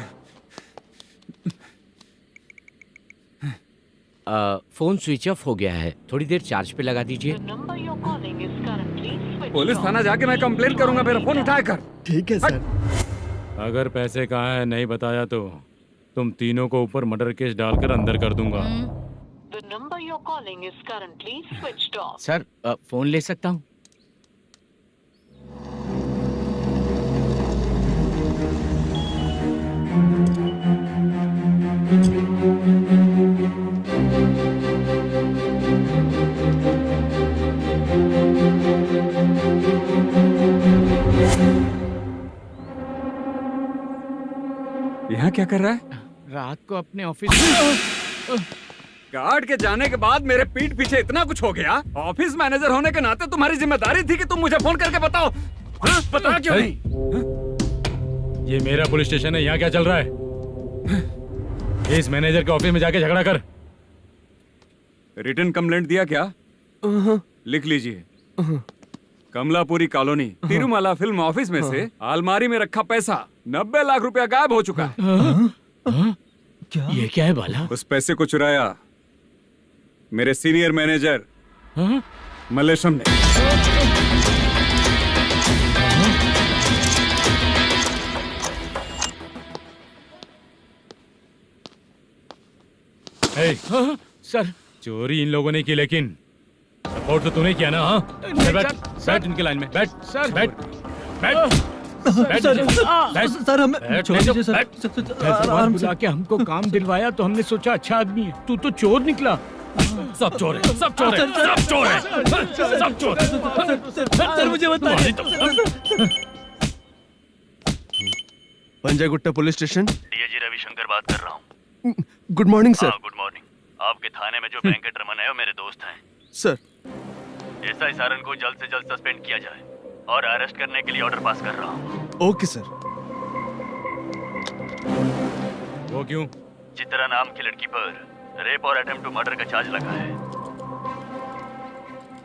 फोन स्विच ऑफ हो गया है, थोड़ी देर चार्ज पे लगा दीजिए। पुलिस थाना जाके मैं कंप्लेंट करूंगा, मेरा फोन उठाया कर। ठीक है सर। अगर पैसे कहाँ है नहीं बताया तो तुम तीनों को ऊपर मर्डर केस डालकर अंदर कर दूंगा। सर फोन ले सकता हूँ? यहाँ क्या कर रहा है? रात को अपने ऑफिस गार्ड के जाने के बाद मेरे पीठ पीछे इतना कुछ हो गया। ऑफिस मैनेजर होने के नाते तुम्हारी जिम्मेदारी थी कि तुम मुझे फोन करके बताओ। हाँ? पता क्यों नहीं? ये मेरा पुलिस स्टेशन है, यहाँ क्या चल रहा है? इस मैनेजर के ऑफिस में जाके झगड़ा कर। रिटन कंप्लेंट दिया क्या? लिख लीजिए। Kamalapuri colony, Tirumala film office में से अलमारी में रखा पैसा 90 लाख रुपया गायब हो चुका है। क्या? ये क्या है बाला? उस पैसे को चुराया मेरे सीनियर मैनेजर मल्लेशम ने। ए, हाँ, सर चोरी इन लोगों ने की, लेकिन सपोर्ट तो तूने किया ना? हाँ, चल बैठ, बैठ इनके लाइन में, बैठ, सर बैठ, बैठ, बैठ, सर हमें बैठ, छोड़ दीजिए सर। आराम बुला के हमको काम दिलवाया तो हमने सोचा अच्छा आदमी है, तू तो चोर निकला। सब चोर है, सब चोर है, सब चोर है, सब चोर है। सर मुझे बताइए। Panjagutta police station. DIG Ravishankar बात कर रहा हूँ। Good morning sir. Good morning. आपके थाने में जो वेंकटरमन है वो मेरे दोस्त हैं। सर एसआई सारन को जल्द से जल्द सस्पेंड किया जाए और अरेस्ट करने के लिए ऑर्डर पास कर रहा हूँ। Okay sir. वो क्यों? चित्रा नाम की लड़की पर रेप और अटेम्प्ट टू मर्डर का चार्ज लगा है।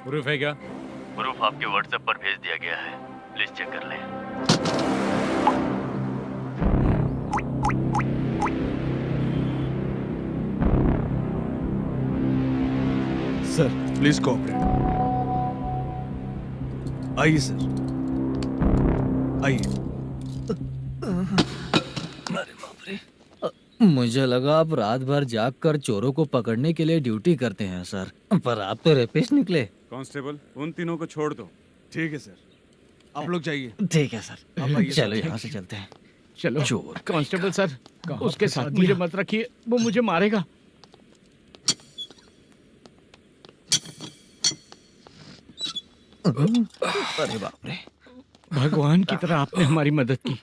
प्रूफ है क्या? प्रूफ आपके व्हाट्सएप पर भेज दिया गया है, प्लीज चेक कर लें। Sir please cooperate. आइए सर, आइए। मुझे लगा आप रात भर जाग कर चोरों को पकड़ने के लिए ड्यूटी करते हैं सर, पर आप तो रेपिस्ट निकले। कांस्टेबल, उन तीनों को छोड़ दो। ठीक है सर, आप लोग जाइए। ठीक है सर, आप आइए। चलो यहाँ से चलते हैं। चलो चोर कांस्टेबल सर, उसके साथ मुझे मत रखिए, वो मुझे मारेगा। अरे बाप रे, भगवान की तरह आपने हमारी मदद की।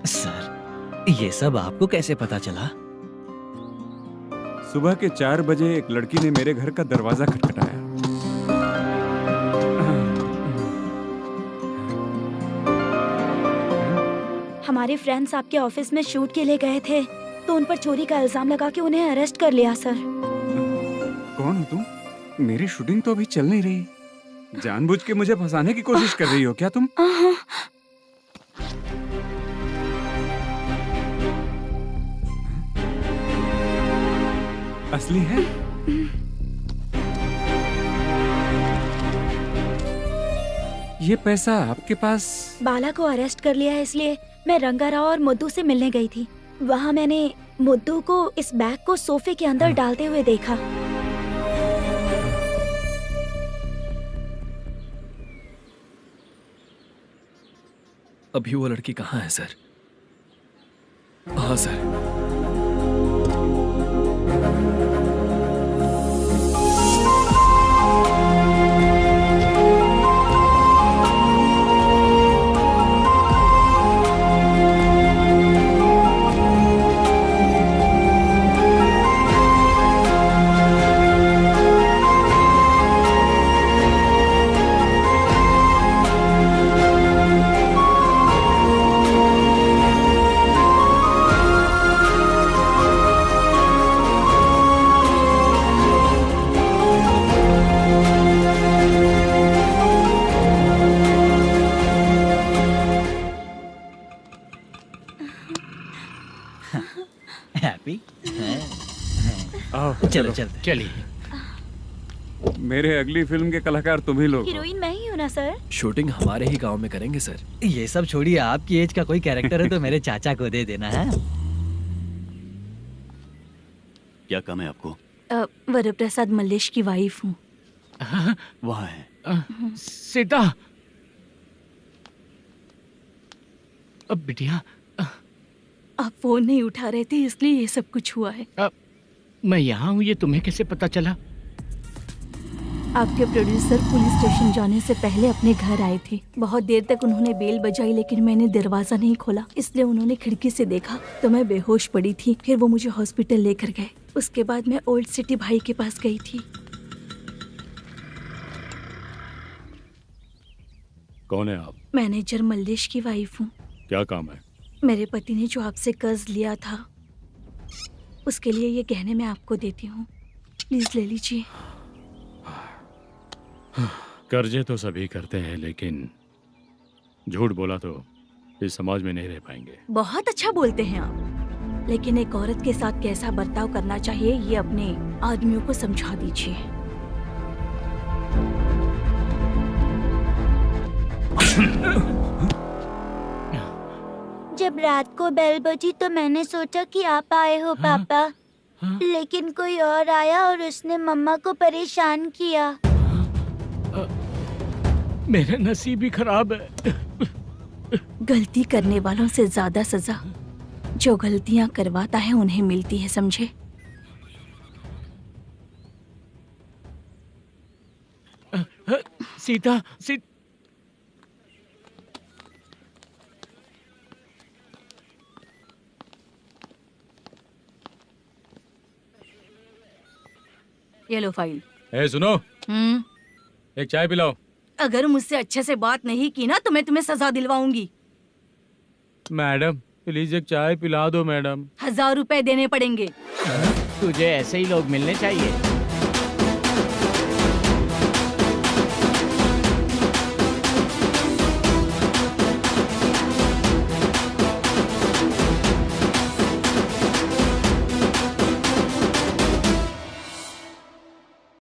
सर, ये सब आपको कैसे पता चला? सुबह के 4 बजे एक लड़की ने मेरे घर का दरवाजा खटखटाया। हमारे फ्रेंड्स आपके ऑफिस में शूट के लिए गए थे तो उन पर चोरी का इल्जाम लगा के उन्हें अरेस्ट कर लिया सर। कौन हो तुम? मेरी शूटिंग तो अभी चल नहीं रही। जानबूझ के मुझे फंसाने की कोशिश कर रही हो क्या तुम? असली है? ये पैसा आपके पास? बाला को अरेस्ट कर लिया है इसलिए मैं रंगाराव और मुद्दू से मिलने गई थी। वहाँ मैंने मुद्दू को इस बैग को सोफे के अंदर डालते हुए देखा। अभी वो लड़की कहाँ है सर? हाँ सर। हैप्पी? चलो चलते। चलिए। मेरे अगली फिल्म के कलाकार तुम ही लोग हो। हीरोइन मैं ही हूँ ना सर। शूटिंग हमारे ही गांव में करेंगे सर। ये सब छोड़िए, आपकी एज का कोई कैरेक्टर है तो मेरे चाचा को दे देना है। क्या काम है आपको? वरप्रसाद मल्लेश की वाइफ हूँ। वहाँ है। सीता, अब बिटिया आप फोन नहीं उठा रहे थे इसलिए ये सब कुछ हुआ है। मैं यहाँ हूँ, ये तुम्हें कैसे पता चला? आपके प्रोड्यूसर पुलिस स्टेशन जाने से पहले अपने घर आए थे। बहुत देर तक उन्होंने बेल बजाई लेकिन मैंने दरवाजा नहीं खोला, इसलिए उन्होंने खिड़की से देखा तो मैं बेहोश पड़ी थी। फिर वो मुझे हॉस्पिटल लेकर गए। उसके बाद मैं ओल्ड सिटी भाई के पास गई थी। कौन है आप? मैनेजर मल्लेश की वाइफ हूँ। क्या काम है? मेरे पति ने जो आपसे कर्ज लिया था उसके लिए ये गहने मैं आपको देती हूँ, प्लीज ले लीजिए। कर्जे तो सभी करते हैं, लेकिन झूठ बोला तो इस समाज में नहीं रह पाएंगे। बहुत अच्छा बोलते हैं आप, लेकिन एक औरत के साथ कैसा बर्ताव करना चाहिए ये अपने आदमियों को समझा दीजिए। जब रात को बेल बजी तो मैंने सोचा कि आप आए हो पापा। लेकिन कोई और आया और उसने मम्मा को परेशान किया। मेरा नसीब ही खराब है। गलती करने वालों से ज्यादा सजा जो गलतियां करवाता है उन्हें मिलती है, समझे? सीता ये लो फाइल। ए सुनो, एक चाय पिलाओ। अगर मुझसे अच्छे से बात नहीं की ना तो मैं तुम्हें सजा दिलवाऊंगी। मैडम प्लीज एक चाय पिला दो मैडम। 1000 रुपए देने पड़ेंगे। तुझे ऐसे ही लोग मिलने चाहिए।